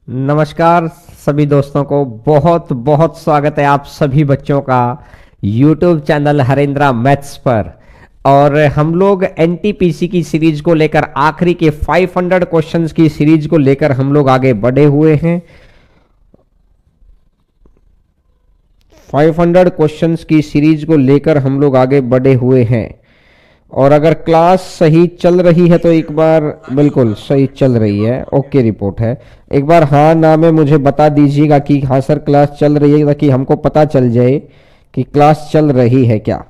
नमस्कार सभी दोस्तों को, बहुत बहुत स्वागत है आप सभी बच्चों का YouTube चैनल हरेंद्रा मैथ्स पर। और हम लोग एनटीपीसी की सीरीज को लेकर, आखिरी के 500 क्वेश्चंस की सीरीज को लेकर हम लोग आगे बढ़े हुए हैं। 500 क्वेश्चंस की सीरीज को लेकर हम लोग आगे बढ़े हुए हैं। और अगर क्लास सही चल रही है तो एक बार, बिल्कुल सही चल रही है, ओके रिपोर्ट है, एक बार हाँ ना में मुझे बता दीजिएगा कि हाँ सर क्लास चल रही है, ताकि हमको पता चल जाए कि क्लास चल रही है क्या।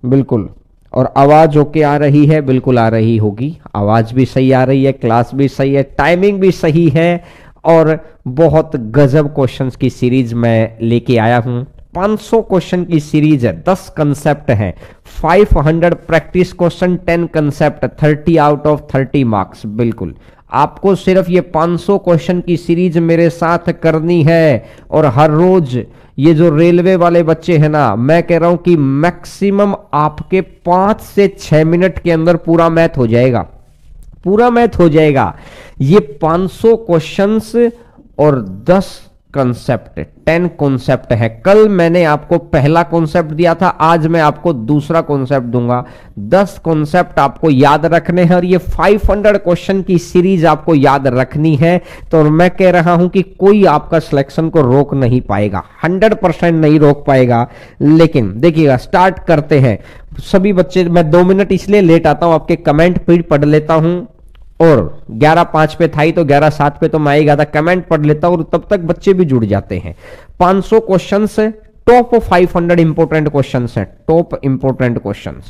बिल्कुल। और आवाज़ ओके आ रही है? बिल्कुल आ रही होगी, आवाज़ भी सही आ रही है, क्लास भी सही है, टाइमिंग भी सही है। और बहुत गजब क्वेश्चंस की सीरीज मैं लेके आया हूँ। 500 क्वेश्चन की सीरीज है, 10 कंसेप्ट हैं, 500 practice question, 10 concept, 30 out of 30 marks. बिल्कुल आपको सिर्फ ये 500 क्वेश्चन की सीरीज मेरे साथ करनी है। और हर रोज ये जो रेलवे वाले बच्चे हैं ना, मैं कह रहा हूं कि मैक्सिमम आपके 5 से 6 मिनट के अंदर पूरा मैथ हो जाएगा, पूरा मैथ हो जाएगा। ये 500 क्वेश्चंस और 10 कॉन्सेप्ट, 10 कॉन्सेप्ट है। कल मैंने आपको पहला कॉन्सेप्ट दिया था, आज मैं आपको दूसरा कॉन्सेप्ट दूंगा। 10 कॉन्सेप्ट आपको याद रखने हैं और ये 500 क्वेश्चन की सीरीज आपको याद रखनी है। तो मैं कह रहा हूं कि कोई आपका सिलेक्शन को रोक नहीं पाएगा, 100% नहीं रोक पाएगा। लेकिन देखिएगा, स्टार्ट करते हैं। सभी बच्चे, मैं 2 मिनट इसलिए लेट आता हूं, आपके कमेंट फिर पढ़ लेता हूं। और 11:05 पे था ही तो 11:07 पे तो मैं आएगा था, कमेंट पढ़ लेता हूं और तब तक बच्चे भी जुड़ जाते हैं। 500 क्वेश्चन है, टॉप 500 इंपोर्टेंट क्वेश्चन है, top important question,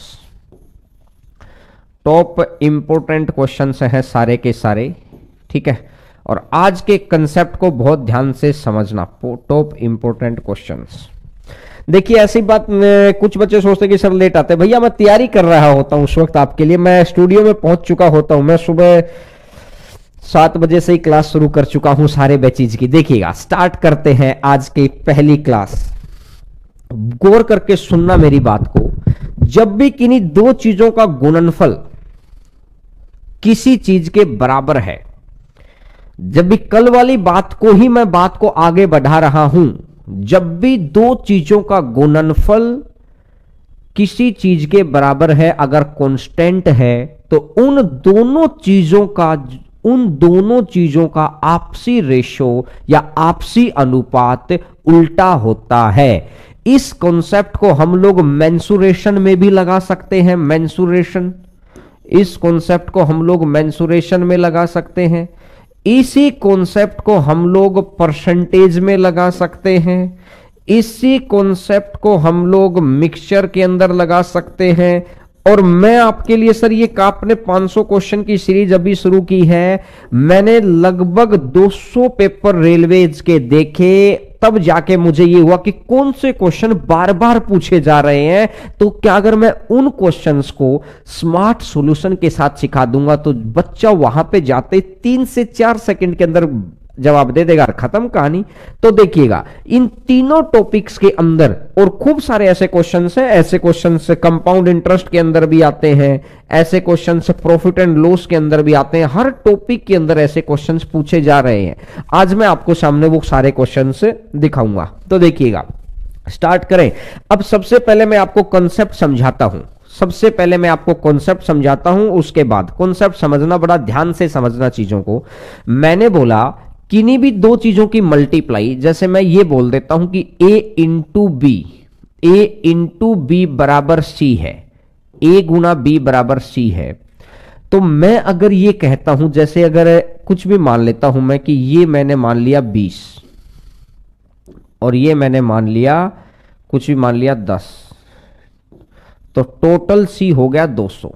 top important question है सारे के सारे, ठीक है। और आज के कंसेप्ट को बहुत ध्यान से समझना, टॉप इंपोर्टेंट क्वेश्चंस। देखिए ऐसी बात, कुछ बच्चे सोचते हैं कि सर लेट आते हैं। भैया मैं तैयारी कर रहा होता हूं उस वक्त आपके लिए, मैं स्टूडियो में पहुंच चुका होता हूं, मैं सुबह 7 बजे से ही क्लास शुरू कर चुका हूं सारे बैचेज की। देखिएगा, स्टार्ट करते हैं आज की पहली क्लास। गौर करके सुनना मेरी बात को। जब भी किन्हीं दो चीजों का गुणनफल किसी चीज के बराबर है, जब भी कल वाली बात को ही मैं बात को आगे बढ़ा रहा हूं, जब भी दो चीजों का गुणनफल किसी चीज के बराबर है, अगर कांस्टेंट है, तो उन दोनों चीजों का आपसी रेशो या आपसी अनुपात उल्टा होता है। इस कॉन्सेप्ट को हम लोग मेंसुरेशन में भी लगा सकते हैं, मेंसुरेशन, इस कॉन्सेप्ट को हम लोग मेंसुरेशन में लगा सकते हैं। इसी कॉन्सेप्ट को हम लोग परसेंटेज में लगा सकते हैं, इसी कॉन्सेप्ट को हम लोग मिक्सचर के अंदर लगा सकते हैं। और मैं आपके लिए सर, ये आपने 500 क्वेश्चन की सीरीज अभी शुरू की है, मैंने लगभग 200 पेपर रेलवेज के देखे, तब जाके मुझे ये हुआ कि कौन से क्वेश्चन बार बार पूछे जा रहे हैं। तो क्या अगर मैं उन क्वेश्चंस को स्मार्ट सॉल्यूशन के साथ सिखा दूंगा तो बच्चा वहां पे जाते 3 से 4 सेकंड के अंदर जवाब दे देगा, खत्म कहानी। तो देखिएगा, इन तीनों टॉपिक्स के अंदर और खूब सारे ऐसे क्वेश्चंस हैं, ऐसे क्वेश्चंस कंपाउंड इंटरेस्ट के अंदर भी आते हैं, ऐसे क्वेश्चंस प्रॉफिट एंड लॉस के अंदर भी आते हैं। हर टॉपिक के अंदर ऐसे क्वेश्चंस पूछे जा रहे हैं। आज मैं आपको सामने वो सारे क्वेश्चंस दिखाऊंगा। तो देखिएगा, स्टार्ट करें। अब सबसे पहले मैं आपको कॉन्सेप्ट समझाता हूं, सबसे पहले मैं आपको कॉन्सेप्ट समझाता हूं, उसके बाद कॉन्सेप्ट समझना, बड़ा ध्यान से समझना चीजों को। मैंने बोला किन्हीं भी दो चीजों की मल्टीप्लाई, जैसे मैं ये बोल देता हूं कि a इंटू बी बराबर सी है, a गुना b बराबर c है। तो मैं अगर ये कहता हूं, जैसे अगर कुछ भी मान लेता हूं मैं कि ये मैंने मान लिया 20 और ये मैंने मान लिया, कुछ भी मान लिया 10, तो टोटल c हो गया 200,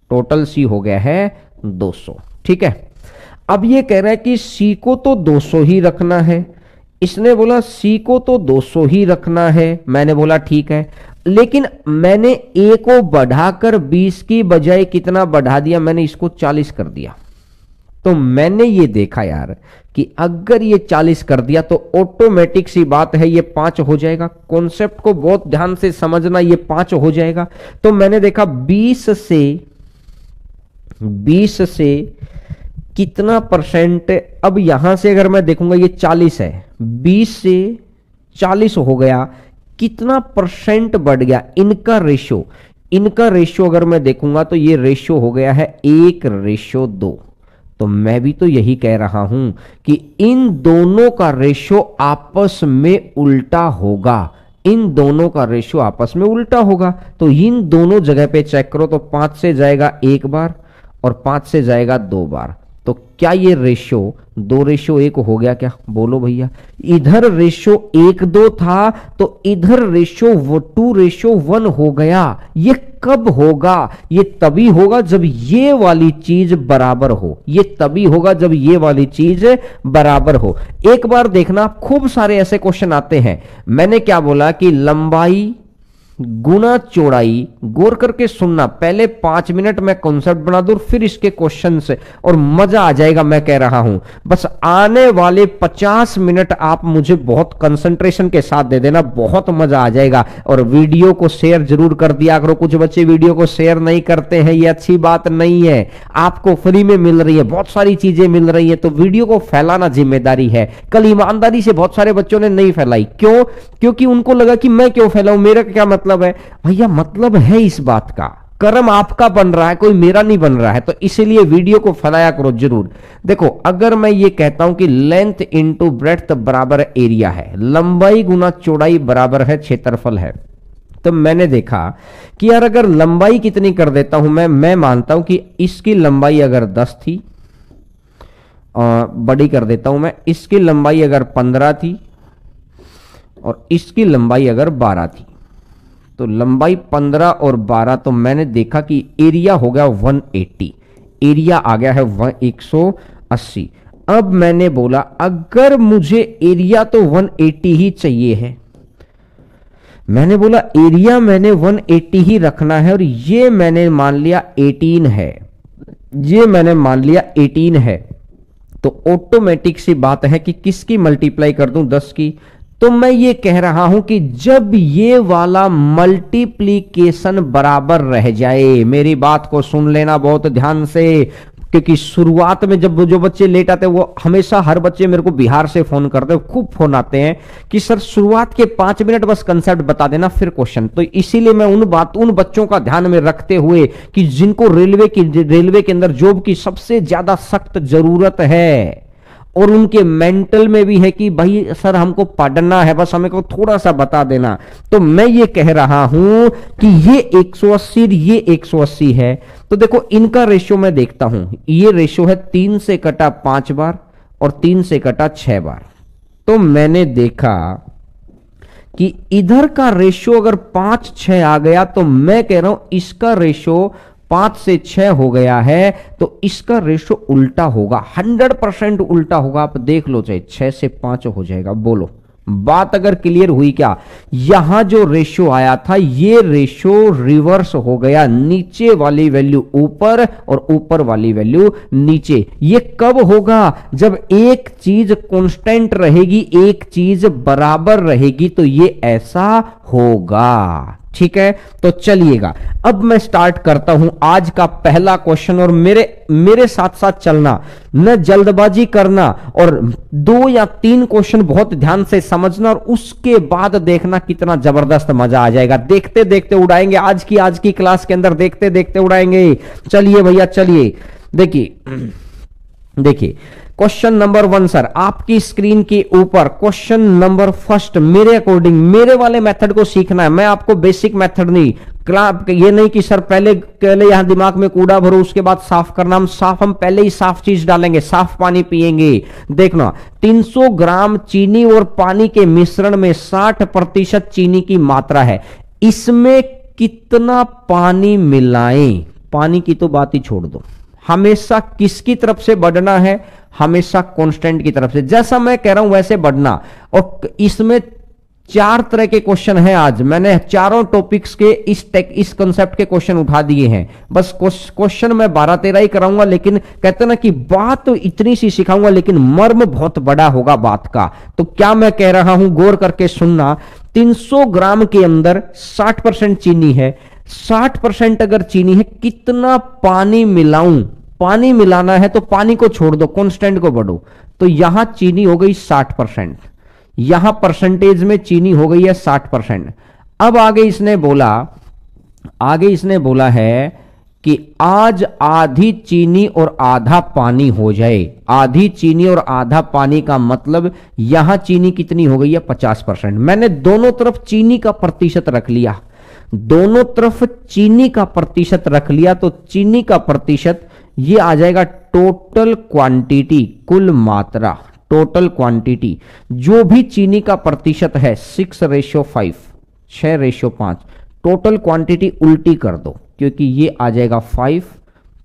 टोटल c हो गया है 200, ठीक है। अब ये कह रहा है कि C को तो 200 ही रखना है, इसने बोला C को तो 200 ही रखना है। मैंने बोला ठीक है, लेकिन मैंने A को बढ़ाकर 20 की बजाय कितना बढ़ा दिया, मैंने इसको 40 कर दिया। तो मैंने ये देखा यार कि अगर ये 40 कर दिया तो ऑटोमेटिक सी बात है ये 5 हो जाएगा। कॉन्सेप्ट को बहुत ध्यान से समझना, ये 5 हो जाएगा। तो मैंने देखा 20 से कितना परसेंट, अब यहां से अगर मैं देखूंगा ये 40 है, 20 से 40 हो गया, कितना परसेंट बढ़ गया इनका रेशो। इनका रेशो अगर मैं देखूंगा तो ये रेशो हो गया है 1:2। तो मैं भी तो यही कह रहा हूं कि इन दोनों का रेशो आपस में उल्टा होगा, इन दोनों का रेशो आपस में उल्टा होगा। तो इन दोनों जगह पे चेक करो तो 5 से जाएगा 1 बार और 5 से जाएगा 2 बार। तो क्या ये रेशो 2:1 हो गया क्या? बोलो भैया। इधर रेशो 1:2 था तो इधर रेशो 2:1 हो गया। ये कब होगा? ये तभी होगा जब ये वाली चीज बराबर हो, ये तभी होगा जब ये वाली चीज बराबर हो। एक बार देखना, खूब सारे ऐसे क्वेश्चन आते हैं। मैंने क्या बोला कि लंबाई गुना चौड़ाई, गौर करके सुनना, पहले 5 मिनट में कॉन्सेप्ट बना दूं फिर इसके क्वेश्चन से, और मजा आ जाएगा। मैं कह रहा हूं बस आने वाले 50 मिनट आप मुझे बहुत कंसंट्रेशन के साथ दे देना, बहुत मजा आ जाएगा। और वीडियो को शेयर जरूर कर दिया करो। कुछ बच्चे वीडियो को शेयर नहीं करते हैं, ये अच्छी बात नहीं है। आपको फ्री में मिल रही है, बहुत सारी चीजें मिल रही है, तो वीडियो को फैलाना जिम्मेदारी है। कल ईमानदारी से बहुत सारे बच्चों ने नहीं फैलाई, क्यों? क्योंकि उनको लगा कि मैं क्यों फैलाऊं, मेरा क्या मतलब है। भैया मतलब है इस बात का, कर्म आपका बन रहा है, कोई मेरा नहीं बन रहा है, तो इसीलिए वीडियो को फैलाया करो जरूर। देखो अगर मैं ये कहता हूं कि लेंथ इंटू ब्रेड्थ बराबर एरिया है, लंबाई गुना चौड़ाई बराबर है क्षेत्रफल है, तो मैंने देखा कि यार अगर लंबाई कितनी कर देता हूं मैं मानता हूं कि इसकी लंबाई अगर 10 थी, बड़ी कर देता हूं मैं, इसकी लंबाई अगर 15 थी और इसकी लंबाई अगर 12 थी, तो लंबाई 15 और 12, तो मैंने देखा कि एरिया हो गया 180, एरिया आ गया है 180। अब मैंने बोला अगर मुझे एरिया तो 180 ही चाहिए है, मैंने बोला एरिया मैंने 180 ही रखना है, और ये मैंने मान लिया 18 है, ये मैंने मान लिया 18 है, तो ऑटोमेटिक सी बात है कि किसकी मल्टीप्लाई कर दूं, 10 की। तो मैं ये कह रहा हूं कि जब ये वाला मल्टीप्लीकेशन बराबर रह जाए, मेरी बात को सुन लेना बहुत ध्यान से, क्योंकि शुरुआत में जब जो बच्चे लेट आते हैं, वो हमेशा हर बच्चे मेरे को बिहार से फोन करते हैं, खूब फोन आते हैं कि सर शुरुआत के 5 मिनट बस कंसेप्ट बता देना फिर क्वेश्चन। तो इसीलिए मैं उन बच्चों का ध्यान में रखते हुए कि जिनको रेलवे के अंदर जॉब की सबसे ज्यादा सख्त जरूरत है, और उनके मेंटल में भी है कि भाई सर हमको पढ़ना है, बस हमें को थोड़ा सा बता देना, तो मैं ये कह रहा हूं कि ये 180 ये 180 है। तो देखो इनका रेशियो मैं देखता हूं, ये रेशियो है 3 से कटा 5 बार और 3 से कटा 6 बार। तो मैंने देखा कि इधर का रेशियो अगर 5-6 आ गया, तो मैं कह रहा हूं इसका रेशियो 5 से 6 हो गया है, तो इसका रेशो उल्टा होगा, 100% उल्टा होगा। आप देख लो, चाहे 6 से 5 हो जाएगा। बोलो बात अगर क्लियर हुई क्या? यहां जो रेशो आया था ये रेशो रिवर्स हो गया, नीचे वाली वैल्यू ऊपर और ऊपर वाली वैल्यू नीचे। ये कब होगा? जब एक चीज कांस्टेंट रहेगी, एक चीज बराबर रहेगी, तो ये ऐसा होगा। ठीक है, तो चलिएगा अब मैं स्टार्ट करता हूं आज का पहला क्वेश्चन, और मेरे साथ साथ चलना, न जल्दबाजी करना, और 2 या 3 क्वेश्चन बहुत ध्यान से समझना, और उसके बाद देखना कितना जबरदस्त मजा आ जाएगा। देखते देखते उड़ाएंगे आज की क्लास के अंदर, देखते देखते उड़ाएंगे। चलिए भैया चलिए, देखिए क्वेश्चन नंबर 1 सर आपकी स्क्रीन के ऊपर, क्वेश्चन नंबर फर्स्ट। मेरे अकॉर्डिंग मेरे वाले मेथड को सीखना है, मैं आपको बेसिक मेथड नहीं, ये नहीं कि सर पहले यहां दिमाग में कूड़ा भरो उसके बाद साफ करना। हम पहले ही साफ चीज डालेंगे, साफ पानी पिएंगे। देखना 300 ग्राम चीनी और पानी के मिश्रण में 60% चीनी की मात्रा है, इसमें कितना पानी मिलाएं? पानी की तो बात ही छोड़ दो, हमेशा किसकी तरफ से बढ़ना है? हमेशा कांस्टेंट की तरफ से। जैसा मैं कह रहा हूं वैसे बढ़ना, और इसमें 4 तरह के क्वेश्चन हैं आज। मैंने चारों टॉपिक्स के इस कंसेप्ट के क्वेश्चन उठा दिए हैं। बस क्वेश्चन मैं 12-13 ही कराऊंगा, लेकिन कहते ना कि बात तो इतनी सी सिखाऊंगा लेकिन मर्म बहुत बड़ा होगा बात का। तो क्या मैं कह रहा हूं, गौर करके सुनना। 300 ग्राम के अंदर 60% चीनी है। 60% अगर चीनी है, कितना पानी मिलाऊं? पानी मिलाना है तो पानी को छोड़ दो, कांस्टेंट को बढ़ो। तो यहां चीनी हो गई 60%, यहां परसेंटेज में चीनी हो गई है 60%। अब आगे इसने बोला है कि आज आधी चीनी और आधा पानी हो जाए। आधी चीनी और आधा पानी का मतलब यहां चीनी कितनी हो गई है? 50%। मैंने दोनों तरफ चीनी का प्रतिशत रख लिया, दोनों तरफ चीनी का प्रतिशत रख लिया, तो चीनी का प्रतिशत ये आ जाएगा टोटल क्वांटिटी, कुल मात्रा, टोटल क्वांटिटी। जो भी चीनी का प्रतिशत है 6:5, 6:5। टोटल क्वांटिटी उल्टी कर दो, क्योंकि ये आ जाएगा 5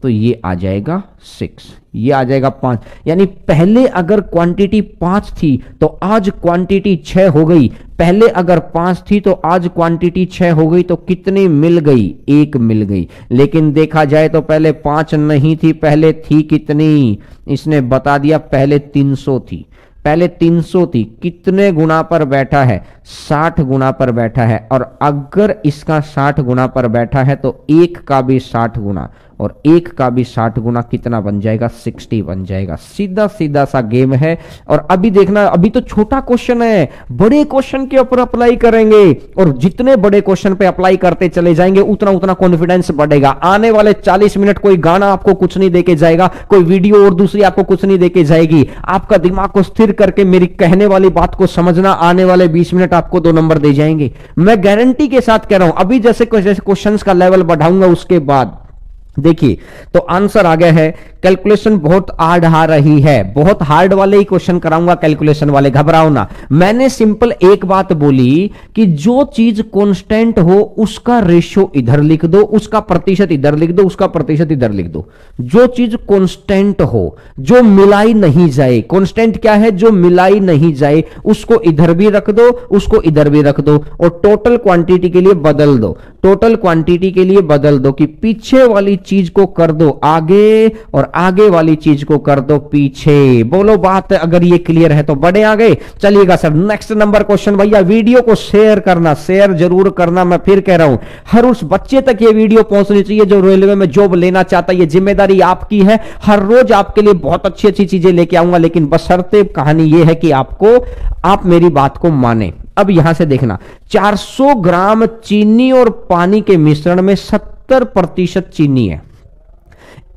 तो ये आ जाएगा 6, ये आ जाएगा 5। यानी पहले अगर क्वांटिटी 5 थी तो आज क्वांटिटी 6 हो गई। पहले अगर 5 थी तो आज क्वांटिटी 6 हो गई। तो कितनी मिल गई? 1 मिल गई। लेकिन देखा जाए तो पहले 5 नहीं थी, पहले थी कितनी? इसने बता दिया, पहले 300 थी। पहले 300 थी, कितने गुना पर बैठा है? 60 गुना पर बैठा है। और अगर इसका 60 गुना पर बैठा है तो 1 का भी 60 गुना और 1 का भी 60 गुना कितना बन जाएगा? 60 बन जाएगा। सीधा सीधा सा गेम है। और अभी देखना, अभी तो छोटा क्वेश्चन है, बड़े क्वेश्चन के ऊपर अप्लाई करेंगे। और जितने बड़े क्वेश्चन पे अप्लाई करते चले जाएंगे उतना उतना कॉन्फिडेंस बढ़ेगा। आने वाले 40 मिनट कोई गाना आपको कुछ नहीं देके जाएगा, कोई वीडियो और दूसरी आपको कुछ नहीं देके जाएगी। आपका दिमाग को स्थिर करके मेरी कहने वाली बात को समझना, आने वाले 20 मिनट आपको 2 नंबर दे जाएंगे। मैं गारंटी के साथ कह रहा हूं। अभी जैसे क्वेश्चंस का लेवल बढ़ाऊंगा उसके बाद देखिए तो आंसर आ गया है। कैलकुलेशन बहुत हार्ड आ रही है, बहुत हार्ड वाले ही क्वेश्चन कराऊंगा, कैलकुलेशन वाले, घबराओ ना। मैंने सिंपल एक बात बोली कि जो चीज कांस्टेंट हो उसका रेशियो इधर लिख दो, उसका प्रतिशत इधर लिख दो, उसका प्रतिशत इधर लिख दो। जो चीज कांस्टेंट हो, जो मिलाई नहीं जाए, कांस्टेंट क्या है? जो मिलाई नहीं जाए, उसको इधर भी रख दो, उसको इधर भी रख दो। और टोटल क्वांटिटी के लिए बदल दो, टोटल क्वांटिटी के लिए बदल दो कि पीछे वाली चीज को कर दो आगे और आगे वाली चीज को कर दो पीछे। बोलो बात अगर ये क्लियर है तो बढ़े आगे। चलिएगा सर, नेक्स्ट नंबर क्वेश्चन। भैया वीडियो को शेयर करना, शेयर जरूर करना। मैं फिर कह रहा हूं, हर उस बच्चे तक ये वीडियो पहुंचनी चाहिए जो रेलवे में जॉब लेना चाहता है। ये जिम्मेदारी आपकी है। हर रोज आपके लिए बहुत अच्छी अच्छी चीजें लेके आऊंगा, लेकिन बशर्ते कहानी ये है कि आप मेरी बात को माने। अब यहां से देखना, 400 ग्राम चीनी और पानी के मिश्रण में 70% चीनी है।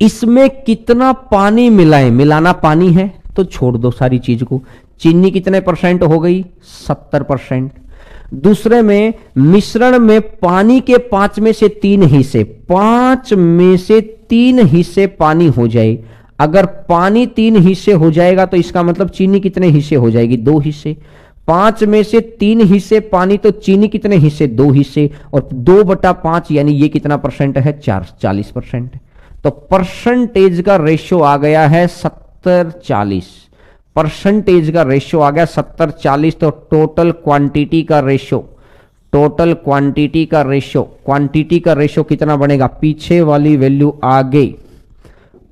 इसमें कितना पानी मिलाएं? मिलाना पानी है तो छोड़ दो सारी चीज को। चीनी कितने परसेंट हो गई? 70%। दूसरे में मिश्रण में पानी के 5 में से 3 हिस्से, 5 में से 3 हिस्से पानी हो जाए। अगर पानी 3 हिस्से हो जाएगा तो इसका मतलब चीनी कितने हिस्से हो जाएगी? 2 हिस्से। 5 में से 3 हिस्से पानी तो चीनी कितने हिस्से? 2 हिस्से। और 2/5 यानी ये कितना परसेंट है? 40%। तो परसेंटेज का रेशियो आ गया है 70-40। परसेंटेज का रेशियो आ गया 70-40। तो टोटल क्वांटिटी का रेशियो, टोटल क्वांटिटी का रेशियो, क्वांटिटी का रेशियो कितना बनेगा? पीछे वाली वैल्यू आगे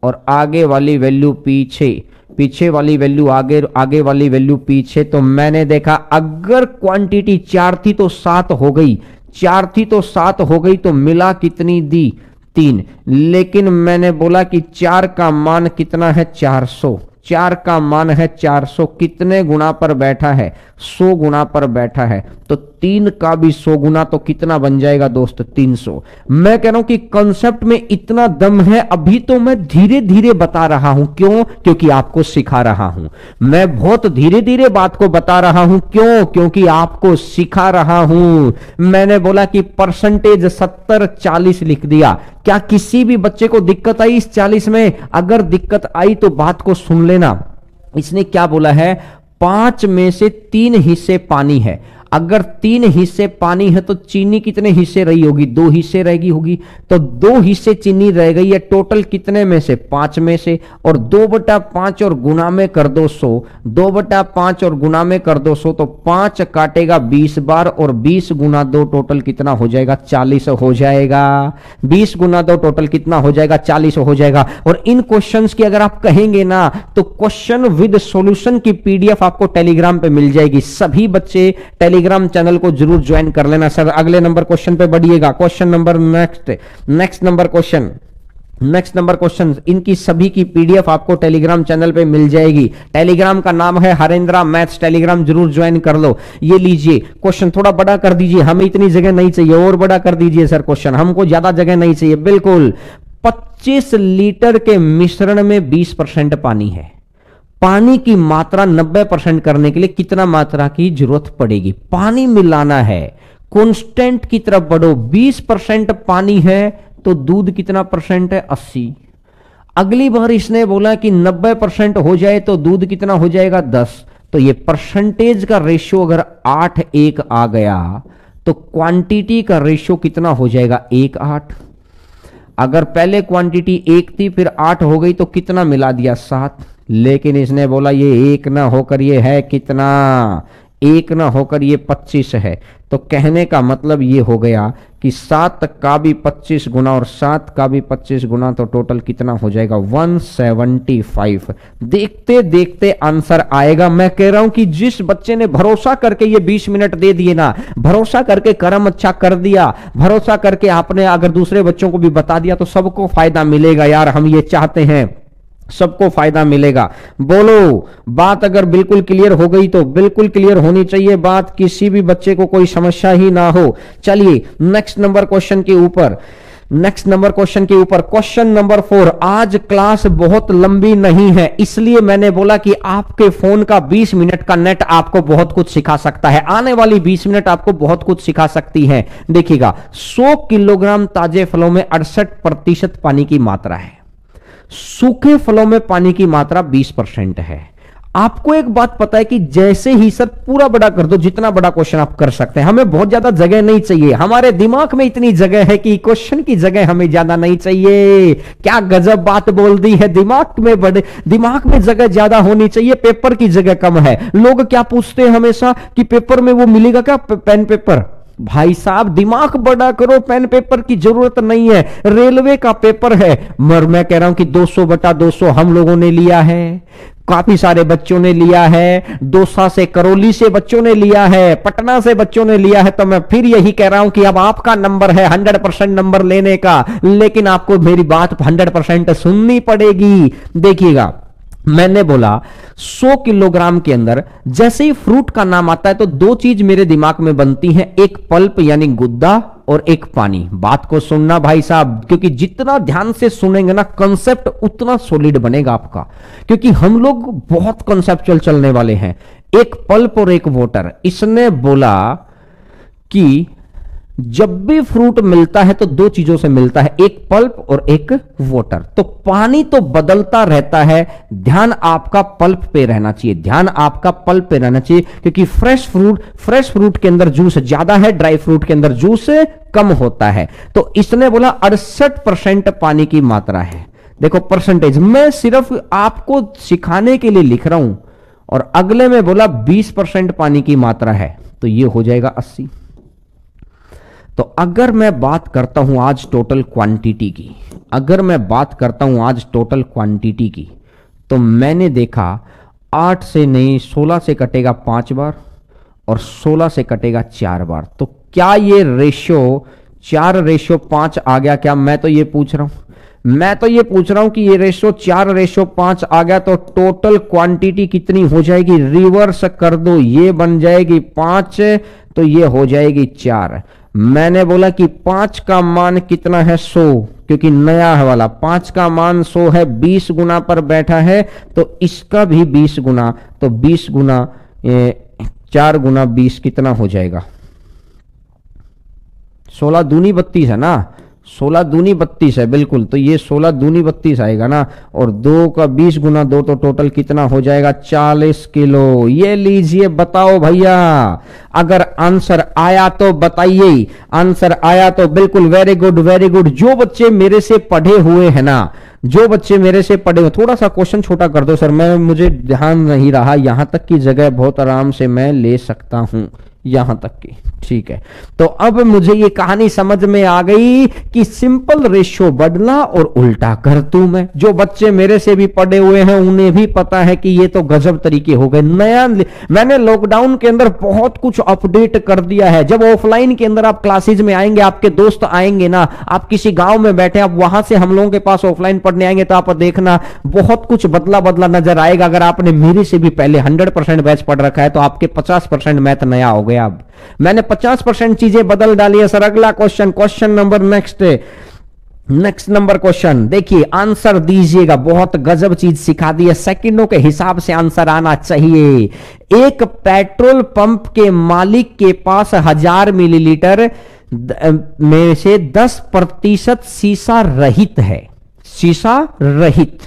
और आगे वाली वैल्यू पीछे, पीछे वाली वैल्यू आगे, आगे वाली वैल्यू पीछे। तो मैंने देखा अगर क्वांटिटी 4 थी तो 7 हो गई, 4 थी तो 7 हो गई। तो मिला कितनी दी? 3। लेकिन मैंने बोला कि 4 का मान कितना है? 400। 4 का मान है 400। कितने गुना पर बैठा है? 100 गुना पर बैठा है। तो 3 का भी 100 गुना तो कितना बन जाएगा दोस्त? 300। मैं कह रहा हूं कि कंसेप्ट में इतना दम है। अभी तो मैं धीरे धीरे बता रहा हूं। क्यों? क्योंकि आपको सिखा रहा हूं। मैं बहुत धीरे धीरे बात को बता रहा हूं। क्यों? क्योंकि आपको सिखा रहा हूं। मैंने बोला कि परसेंटेज 70-40 लिख दिया। क्या किसी भी बच्चे को दिक्कत आई इस 40 में? अगर दिक्कत आई तो बात को सुन लेना। इसने क्या बोला है? 5 में से 3 हिस्से पानी है। अगर 3 हिस्से पानी है तो चीनी कितने हिस्से रही होगी? 2 हिस्से रहेगी होगी। तो 2 हिस्से चीनी रह गई है टोटल कितने में से? 5 में से। और 2/5 और गुना में कर दो 100, 2/5 और गुना में कर दो 100, तो 5 काटेगा 20 बार और 20 गुना 2 टोटल कितना हो जाएगा? 40 हो जाएगा। 20 गुना 2 टोटल कितना हो जाएगा? 40 हो जाएगा। और इन क्वेश्चंस की अगर आप कहेंगे ना तो क्वेश्चन विद सॉल्यूशन की पीडीएफ आपको टेलीग्राम पे मिल जाएगी। सभी बच्चे टेलीग्राम चैनल को जरूर ज्वाइन कर लेना। सर अगले नंबर क्वेश्चन पे बढ़िएगा। Question number next number question इनकी सभी की पीडीएफ आपको टेलीग्राम चैनल पे मिल जाएगी। टेलीग्राम का नाम है हरेंद्रा मैथ्स। टेलीग्राम जरूर ज्वाइन कर लो। ये लीजिए क्वेश्चन थोड़ा बड़ा कर दीजिए, हमें इतनी जगह नहीं चाहिए, और बड़ा कर दीजिए सर क्वेश्चन, हमको ज्यादा जगह नहीं चाहिए। बिल्कुल 25 लीटर के मिश्रण में 20% पानी है। पानी की मात्रा 90% करने के लिए कितना मात्रा की जरूरत पड़ेगी? पानी मिलाना है, कांस्टेंट की तरफ बढ़ो। 20% पानी है तो दूध कितना परसेंट है? 80। अगली बार इसने बोला कि 90% हो जाए तो दूध कितना हो जाएगा? 10। तो ये परसेंटेज का रेशियो अगर 8:1 आ गया तो क्वांटिटी का रेशियो कितना हो जाएगा? 1:8। अगर पहले क्वांटिटी 1 थी फिर 8 हो गई तो कितना मिला दिया? 7। लेकिन इसने बोला ये 1 ना होकर ये है कितना? 1 ना होकर ये 25 है। तो कहने का मतलब ये हो गया कि 7 का भी 25 गुना और 7 का भी 25 गुना, तो टोटल कितना हो जाएगा? 175। देखते देखते आंसर आएगा। मैं कह रहा हूं कि जिस बच्चे ने भरोसा करके ये 20 मिनट दे दिए ना, भरोसा करके कर्म अच्छा कर दिया, भरोसा करके आपने अगर दूसरे बच्चों को भी बता दिया तो सबको फायदा मिलेगा। यार हम ये चाहते हैं सबको फायदा मिलेगा। बोलो बात अगर बिल्कुल क्लियर हो गई तो बिल्कुल क्लियर होनी चाहिए बात, किसी भी बच्चे को कोई समस्या ही ना हो। चलिए नेक्स्ट नंबर क्वेश्चन के ऊपर क्वेश्चन नंबर 4। आज क्लास बहुत लंबी नहीं है, इसलिए मैंने बोला कि आपके फोन का 20 मिनट का नेट आपको बहुत कुछ सिखा सकता है। आने वाली 20 मिनट आपको बहुत कुछ सिखा सकती है। देखिएगा 100 किलोग्राम ताजे फलों में 68% पानी की मात्रा है, सूखे फलों में पानी की मात्रा 20% है। आपको एक बात पता है कि जैसे ही सर पूरा बड़ा कर दो, जितना बड़ा क्वेश्चन आप कर सकते हैं, हमें बहुत ज्यादा जगह नहीं चाहिए। हमारे दिमाग में इतनी जगह है कि क्वेश्चन की जगह हमें ज्यादा नहीं चाहिए। क्या गजब बात बोल दी है। दिमाग में जगह ज्यादा होनी चाहिए, पेपर की जगह कम है। लोग क्या पूछते हैं हमेशा कि पेपर में वो मिलेगा क्या पेन पेपर? भाई साहब दिमाग बड़ा करो, पेन पेपर की जरूरत नहीं है। रेलवे का पेपर है, मगर मैं कह रहा हूं कि 200/200 हम लोगों ने लिया है, काफी सारे बच्चों ने लिया है, दौसा से करौली से बच्चों ने लिया है, पटना से बच्चों ने लिया है। तो मैं फिर यही कह रहा हूं कि अब आपका नंबर है 100% नंबर लेने का, लेकिन आपको मेरी बात 100% सुननी पड़ेगी। देखिएगा मैंने बोला 100 किलोग्राम के अंदर जैसे ही फ्रूट का नाम आता है तो 2 चीज मेरे दिमाग में बनती हैं, एक पल्प यानी गुद्दा और एक पानी। बात को सुनना भाई साहब, क्योंकि जितना ध्यान से सुनेंगे ना कंसेप्ट उतना सॉलिड बनेगा आपका, क्योंकि हम लोग बहुत कंसेप्चुअल चलने वाले हैं। एक पल्प और एक वाटर। इसने बोला कि जब भी फ्रूट मिलता है तो 2 चीजों से मिलता है, एक पल्प और एक वाटर। तो पानी तो बदलता रहता है, ध्यान आपका पल्प पे रहना चाहिए, ध्यान आपका पल्प पे रहना चाहिए, क्योंकि फ्रेश फ्रूट के अंदर जूस ज्यादा है, ड्राई फ्रूट के अंदर जूस कम होता है। तो इसने बोला 68% पानी की मात्रा है। देखो परसेंटेज मैं सिर्फ आपको सिखाने के लिए लिख रहा हूं, और अगले में बोला 20% पानी की मात्रा है, तो ये हो जाएगा 80। तो अगर मैं बात करता हूं आज टोटल क्वांटिटी की, तो मैंने देखा 8 से नहीं 16 से कटेगा 5 बार और 16 से कटेगा 4 बार। तो क्या ये रेशियो 4:5 आ गया क्या? मैं तो ये पूछ रहा हूं कि ये रेशियो 4:5 आ गया तो टोटल क्वांटिटी कितनी हो जाएगी? रिवर्स कर दो, ये बन जाएगी 5 तो ये हो जाएगी 4। मैंने बोला कि 5 का मान कितना है? 100, क्योंकि नया है वाला 5 का मान 100 है, 20 गुना पर बैठा है, तो इसका भी 20 गुना, तो 20 गुना 4 गुना 20 कितना हो जाएगा? 16 दूनी 32 है ना, 16 दूनी 32 है बिल्कुल। तो ये 16 दूनी 32 आएगा ना, और 2 का 20 गुना 2 तो टोटल कितना हो जाएगा? 40 किलो। ये लीजिए बताओ भैया, अगर आंसर आया तो बताइए, आंसर आया तो बिल्कुल वेरी गुड वेरी गुड। जो बच्चे मेरे से पढ़े हुए हैं ना, जो बच्चे मेरे से पढ़े हुए, थोड़ा सा क्वेश्चन छोटा कर दो सर, मैं मुझे ध्यान नहीं रहा, यहां तक की जगह बहुत आराम से मैं ले सकता हूं, यहां तक की, ठीक है। तो अब मुझे ये कहानी समझ में आ गई कि सिंपल रेशियो बढ़ना और उल्टा कर दूं मैं। जो बच्चे मेरे से भी पढ़े हुए हैं उन्हें भी पता है कि ये तो गजब तरीके हो गए। नया मैंने लॉकडाउन के अंदर बहुत कुछ अपडेट कर दिया है। जब ऑफलाइन के अंदर आप क्लासेज में आएंगे, आपके दोस्त आएंगे ना, आप किसी गांव में बैठे, आप वहां से हम लोगों के पास ऑफलाइन पढ़ने आएंगे तो आप देखना बहुत कुछ बदला बदला नजर आएगा। अगर आपने मेरे से भी पहले 100% बैच पढ़ रखा है तो आपके 50% मैथ नया हो गया। अब मैंने 50% चीजें बदल डाली है सर। अगला question, question number next number question देखिए, आंसर दीजिएगा। बहुत गजब चीज सिखा दी है, सेकंडों के हिसाब से आंसर आना चाहिए। एक पेट्रोल पंप के मालिक के पास 1000 मिलीलीटर में से 10% शीशा रहित है। शीशा रहित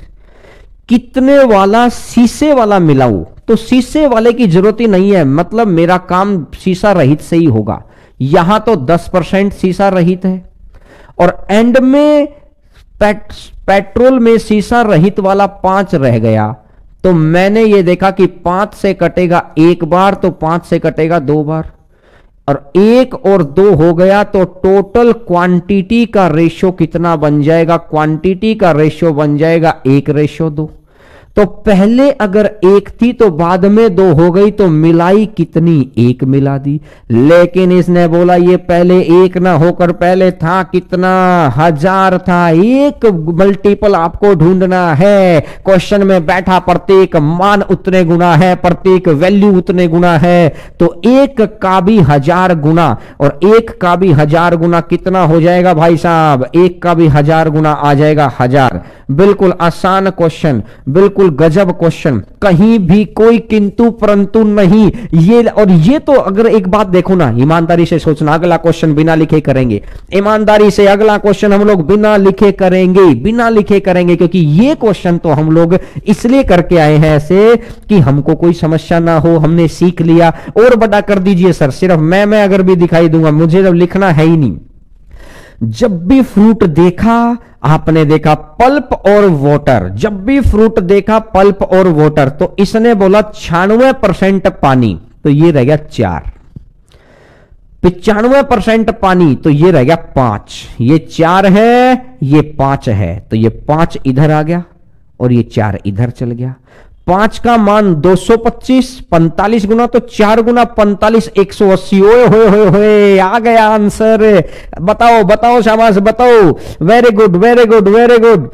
कितने वाला शीशे वाला मिलाऊं? तो शीशे वाले की जरूरत ही नहीं है, मतलब मेरा काम शीशा रहित से ही होगा। यहां तो 10% शीशा रहित है और एंड में पेट्रोल में शीशा रहित वाला 5 रह गया। तो मैंने ये देखा कि 5 से कटेगा 1 बार, तो 5 से कटेगा 2 बार, और 1 और 2 हो गया। तो टोटल क्वांटिटी का रेशियो कितना बन जाएगा? क्वांटिटी का रेशियो बन जाएगा 1:2। तो पहले अगर 1 थी तो बाद में 2 हो गई, तो मिलाई कितनी? 1 मिला दी। लेकिन इसने बोला ये पहले 1 ना होकर पहले था कितना? 1000 था। एक मल्टीपल आपको ढूंढना है। क्वेश्चन में बैठा प्रत्येक मान उतने गुना है, प्रत्येक वैल्यू उतने गुना है। तो 1 का भी 1000 गुना और 1 का भी 1000 गुना कितना हो जाएगा भाई साहब? 1 का भी 1000 गुना आ जाएगा 1000। बिल्कुल आसान क्वेश्चन, बिल्कुल गजब क्वेश्चन, कहीं भी कोई किंतु परंतु नहीं। ये तो अगर एक बात देखो ना, ईमानदारी से सोचना, अगला क्वेश्चन बिना लिखे करेंगे। ईमानदारी से अगला क्वेश्चन हम लोग बिना लिखे करेंगे, बिना लिखे करेंगे, क्योंकि ये क्वेश्चन तो हम लोग इसलिए करके आए हैं ऐसे कि हमको कोई समस्या ना हो, हमने सीख लिया। और बड़ा कर दीजिए सर, सिर्फ मैं अगर भी दिखाई दूंगा, मुझे जब लिखना है ही नहीं। जब भी फ्रूट देखा आपने देखा पल्प और वाटर, जब भी फ्रूट देखा पल्प और वाटर, तो इसने बोला 96% पानी, तो ये रह गया 4। 95% पानी, तो ये रह गया 5। ये 4 है, ये 5 है, तो ये 5 इधर आ गया और ये 4 इधर चल गया। 5 का मान 225, 45 गुना, तो 4 गुना 45, 180। ओए होए होए होए, आ गया आंसर। बताओ बताओ, शाबाश, बताओ। Very good very good very good.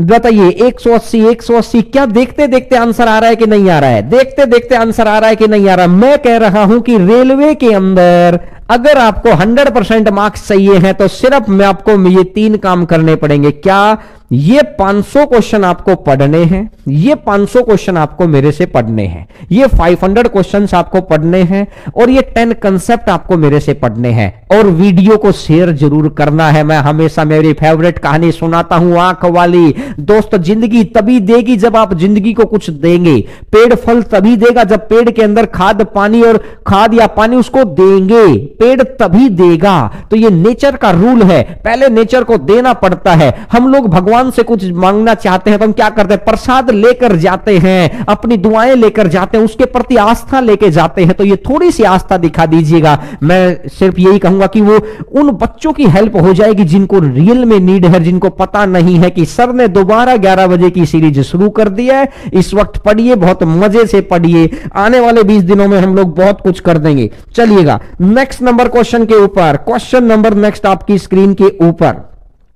बताइए 180 180, क्या देखते देखते आंसर आ रहा है कि नहीं आ रहा है? देखते देखते आंसर आ रहा है कि नहीं आ रहा? मैं कह रहा हूं कि रेलवे के अंदर अगर आपको 100% मार्क्स चाहिए हैं तो सिर्फ मैं आपको ये 3 काम करने पड़ेंगे। क्या? ये 500 क्वेश्चन आपको पढ़ने हैं, ये 500 क्वेश्चन आपको मेरे से पढ़ने हैं, ये 500 क्वेश्चंस आपको पढ़ने हैं, और ये 10 कंसेप्ट आपको मेरे से पढ़ने हैं। और वीडियो को शेयर जरूर करना है। मैं हमेशा मेरी फेवरेट कहानी सुनाता हूं, आंख वाली। दोस्त, जिंदगी तभी देगी जब आप जिंदगी को कुछ देंगे। पेड़ फल तभी देगा जब पेड़ के अंदर खाद पानी और खाद या पानी उसको देंगे। पेड़ तभी देगा। तो ये नेचर का रूल है, पहले नेचर को देना पड़ता है। हम लोग भगवान से कुछ मांगना चाहते हैं तो हम क्या करते हैं? प्रसाद लेकर जाते हैं, अपनी दुआएं लेकर जाते हैं, उसके प्रति आस्था लेके जाते हैं। तो ये थोड़ी सी आस्था दिखा दीजिएगा। मैं सिर्फ यही कहूंगा कि वो उन बच्चों की हेल्प हो जाएगी जिनको रियल में नीड है, जिनको पता नहीं है कि सर ने दोबारा 11 बजे की सीरीज शुरू कर दिया है। इस वक्त पढ़िए, बहुत मजे से पढ़िए। आने वाले 20 दिनों में हम लोग बहुत कुछ कर देंगे। चलिएगा नेक्स्ट नंबर क्वेश्चन के ऊपर, क्वेश्चन नंबर नेक्स्ट आपकी स्क्रीन के ऊपर,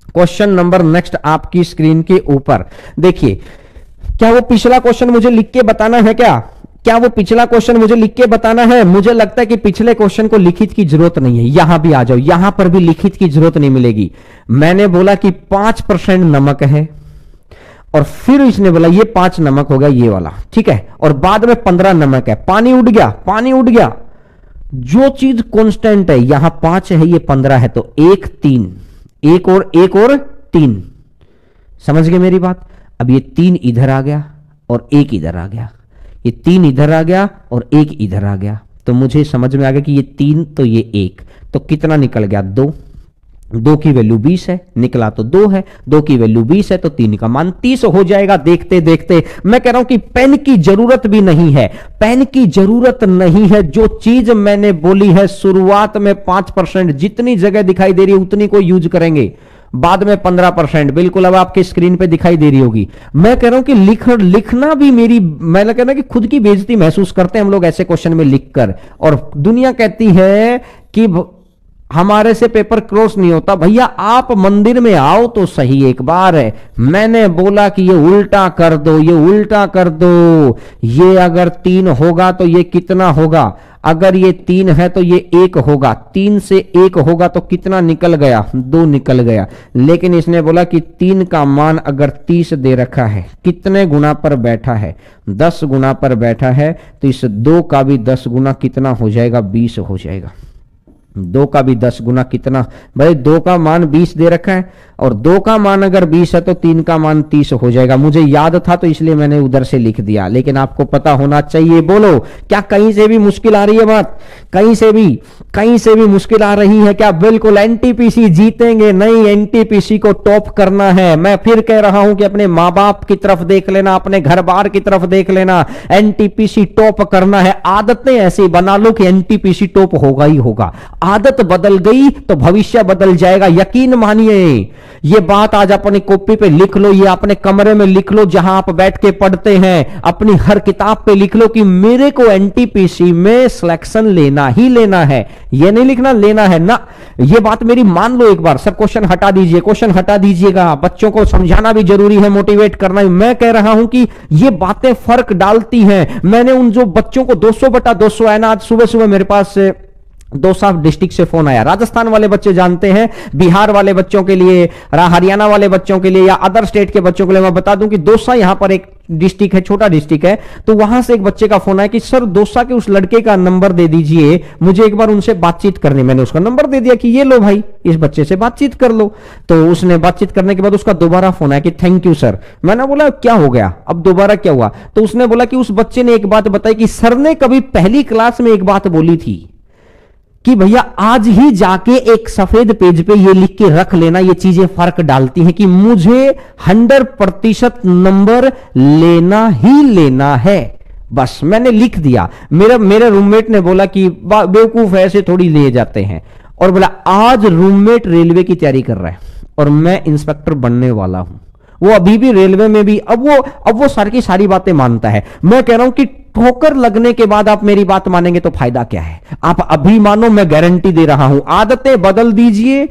क्वेश्चन नंबर नेक्स्ट आपकी स्क्रीन के ऊपर देखिए। क्या वो पिछला क्वेश्चन मुझे लिख के बताना है? क्या वो पिछला क्वेश्चन मुझे लिख के बताना है? मुझे लगता है कि पिछले क्वेश्चन को लिखित की जरूरत नहीं है। यहां भी आ जाओ, यहां पर भी लिखित की जरूरत नहीं मिलेगी। मैंने बोला कि 5% नमक है, और फिर इसने बोला ये 5 नमक हो गया, ये वाला, ठीक है, और बाद में 15 नमक है। पानी उड़ गया, पानी उड़ गया। जो चीज कांस्टेंट है, यहां 5 है, ये 15 है, तो 1 3, एक और 3। समझ गए मेरी बात? अब ये 3 इधर आ गया और 1 इधर आ गया, ये 3 इधर आ गया और 1 इधर आ गया। तो मुझे समझ में आ गया कि ये 3 तो ये 1, तो कितना निकल गया 2। 2 की वैल्यू 20 है, निकला तो 2 है, 2 की वैल्यू 20 है तो 3 का मान 30 हो जाएगा। देखते देखते मैं कह रहा हूं कि पेन की जरूरत भी नहीं है, पेन की जरूरत नहीं है। जो चीज मैंने बोली है शुरुआत में 5%, जितनी जगह दिखाई दे रही है उतनी को यूज करेंगे, बाद में 15%, बिल्कुल अब आपके स्क्रीन पे दिखाई दे रही होगी। मैं कह रहा हूं कि लिखना भी मेरी, मैं कह रहा हूं कि खुद की बेइज्जती महसूस करते हैं हम लोग ऐसे क्वेश्चन में लिखकर, और दुनिया कहती है कि हमारे से पेपर क्रॉस नहीं होता। भैया आप मंदिर में आओ तो सही एक बार है, मैंने बोला कि ये उल्टा कर दो, ये उल्टा कर दो, ये अगर 3 होगा तो ये कितना होगा, अगर ये 3 है तो ये 1 होगा, 3 से 1 होगा तो कितना निकल गया, 2 निकल गया। लेकिन इसने बोला कि 3 का मान अगर 30 दे रखा है, कितने गुना पर बैठा है, 10 गुना पर बैठा है, तो इस 2 का भी 10 गुना कितना हो जाएगा, 20 हो जाएगा। 2 का भी 10 गुना कितना, भाई 2 का मान 20 दे रखा है और 2 का मान अगर 20 है तो 3 का मान 30 हो जाएगा। मुझे याद था तो इसलिए मैंने उधर से लिख दिया, लेकिन आपको पता होना चाहिए। बोलो क्या कहीं से भी मुश्किल आ रही है बात, कहीं से भी मुश्किल आ रही है क्या? बिल्कुल एनटीपीसी जीतेंगे नहीं, एनटीपीसी को टॉप करना है। मैं फिर कह रहा हूं कि अपने मां बाप की तरफ देख लेना, अपने घर बार की तरफ देख लेना, एनटीपीसी टॉप करना है। आदतें ऐसी बना लो कि एनटीपीसी टॉप होगा ही होगा। आदत बदल गई तो भविष्य बदल जाएगा, यकीन मानिए। ये बात आज अपनी कॉपी पे लिख लो, ये अपने कमरे में लिख लो जहां आप बैठ के पढ़ते हैं, अपनी हर किताब पे लिख लो कि मेरे को एनटीपीसी में सिलेक्शन लेना ही लेना है। ये नहीं लिखना लेना है ना, ये बात मेरी मान लो एक बार। सब क्वेश्चन हटा दीजिए, क्वेश्चन हटा दीजिएगा। बच्चों को समझाना भी जरूरी है, मोटिवेट करना भी। मैं कह रहा हूं कि ये बातें फर्क डालती हैं। मैंने उन जो बच्चों को 200/200 है ना, आज सुबह सुबह मेरे पास से दौसा डिस्ट्रिक्ट से फोन आया। राजस्थान वाले बच्चे जानते हैं, बिहार वाले बच्चों के लिए, हरियाणा वाले बच्चों के लिए या अदर स्टेट के बच्चों के लिए मैं बता दूं कि दौसा यहां पर एक डिस्ट्रिक्ट है, छोटा डिस्ट्रिक्ट है। तो वहां से एक बच्चे का फोन आया कि सर दौसा के उस लड़के का नंबर दे दीजिए, मुझे एक बार उनसे बातचीत करनी। मैंने उसका नंबर दे दिया कि ये लो भाई, इस बच्चे से बातचीत कर लो। तो उसने बातचीत करने के बाद उसका दोबारा फोन आया कि थैंक यू सर। मैंने बोला क्या हो गया, अब दोबारा क्या हुआ? तो उसने बोला कि उस बच्चे ने एक बात बताई कि सर ने कभी पहली क्लास में एक बात बोली थी कि भैया आज ही जाके एक सफेद पेज पे ये लिख के रख लेना, ये चीजें फर्क डालती हैं कि मुझे 100% नंबर लेना ही लेना है। बस मैंने लिख दिया। मेरे रूममेट ने बोला कि बेवकूफ ऐसे थोड़ी ले जाते हैं, और बोला आज रूममेट रेलवे की तैयारी कर रहा है और मैं इंस्पेक्टर बनने वाला हूं। वो अभी भी रेलवे में भी अब वो सारी की सारी बातें मानता है। मैं कह रहा हूं कि ठोकर लगने के बाद आप मेरी बात मानेंगे तो फायदा क्या है? आप अभी मानो, मैं गारंटी दे रहा हूं। आदतें बदल दीजिए,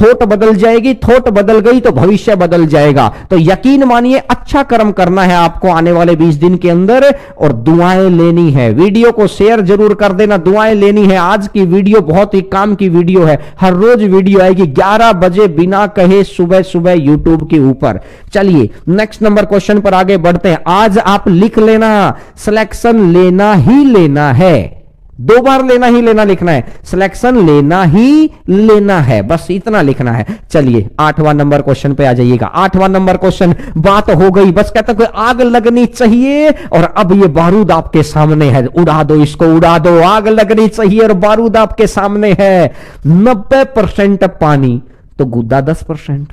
थोट बदल जाएगी, थोट बदल गई तो भविष्य बदल जाएगा। तो यकीन मानिए अच्छा कर्म करना है आपको आने वाले 20 दिन के अंदर, और दुआएं लेनी है। वीडियो को शेयर जरूर कर देना, दुआएं लेनी है। आज की वीडियो बहुत ही काम की वीडियो है। हर रोज वीडियो आएगी 11 बजे बिना कहे सुबह सुबह यूट्यूब के ऊपर। चलिए नेक्स्ट नंबर क्वेश्चन पर आगे बढ़ते हैं। आज आप लिख लेना, सिलेक्शन लेना ही लेना है। 2 बार लेना ही लेना लिखना है, सिलेक्शन लेना ही लेना है, बस इतना लिखना है। चलिए 8वां नंबर क्वेश्चन पे आ जाइएगा। 8वां नंबर क्वेश्चन, बात हो गई, बस कहता कोई आग लगनी चाहिए और अब ये बारूद आपके सामने है, उड़ा दो इसको, उड़ा दो। आग लगनी चाहिए और बारूद आपके सामने है। 90% पानी तो गुद्दा 10%।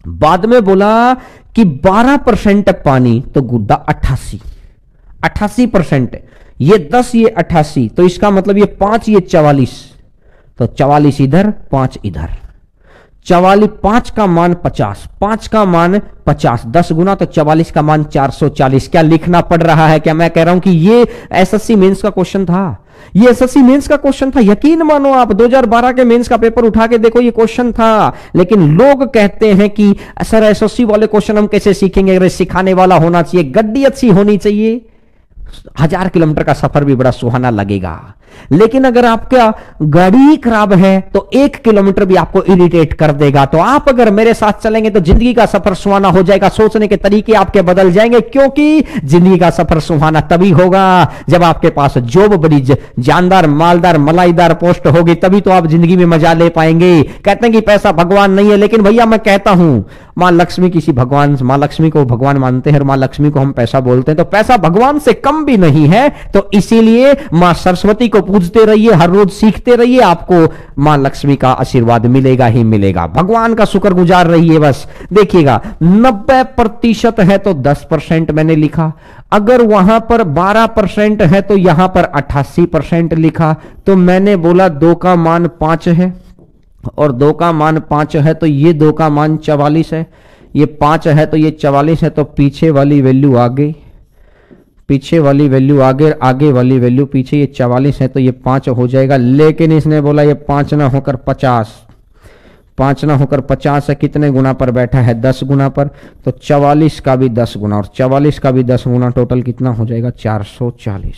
बाद में बोला कि 12% पानी तो गुद्दा 88%। ये 10 ये 88, तो इसका मतलब ये 5 ये 44, तो 44 इधर 5 इधर। 44, 5 का मान 50, 5 का मान 50, 10 गुना तो 44 का मान 440। क्या लिखना पड़ रहा है? क्या मैं कह रहा हूं कि ये एसएससी मेंस का क्वेश्चन था, ये एसएससी मेंस का क्वेश्चन था। यकीन मानो आप 2012 के मेंस का पेपर उठा के देखो, ये क्वेश्चन था। लेकिन लोग कहते हैं कि सर एसएससी वाले क्वेश्चन हम कैसे सीखेंगे? अगर सिखाने वाला होना चाहिए, गड्डी अच्छी होनी चाहिए, 1000 किलोमीटर का सफर भी बड़ा सुहाना लगेगा। लेकिन अगर आपका गाड़ी ही खराब है तो 1 किलोमीटर भी आपको इरिटेट कर देगा। तो आप अगर मेरे साथ चलेंगे तो जिंदगी का सफर सुहाना हो जाएगा, सोचने के तरीके आपके बदल जाएंगे। क्योंकि जिंदगी का सफर सुहाना तभी होगा जब आपके पास जॉब बड़ी जानदार, मालदार, मलाईदार पोस्ट होगी, तभी तो आप जिंदगी में मजा ले पाएंगे। कहते हैं कि पैसा भगवान नहीं है, लेकिन भैया मैं कहता हूं मां लक्ष्मी किसी भगवान, मां लक्ष्मी को भगवान मानते हैं और मां लक्ष्मी को हम पैसा बोलते हैं, तो पैसा भगवान से कम भी नहीं है। तो इसीलिए मां सरस्वती को तो पूजते रहिए, हर रोज सीखते रहिए, आपको मां लक्ष्मी का आशीर्वाद मिलेगा ही मिलेगा। भगवान का शुक्रगुजार रहिए बस। देखिएगा 90% है तो 10% मैंने लिखा, अगर वहां पर 12% है तो यहां पर 88% लिखा। तो मैंने बोला 2 का मान 5 है और 2 का मान 5 है तो ये 2 का मान 44 है, ये 5 है तो ये 44 है, तो पीछे वाली वैल्यू आगे, पीछे वाली वैल्यू आगे, आगे वाली वैल्यू पीछे, ये 44 है तो ये 5 हो जाएगा। लेकिन इसने बोला ये 5 ना होकर 50, 5 ना होकर 50 है, कितने गुना पर बैठा है? 10 गुना पर। तो 44 का भी 10 गुना और 44 का भी 10 गुना, टोटल कितना हो जाएगा? 440।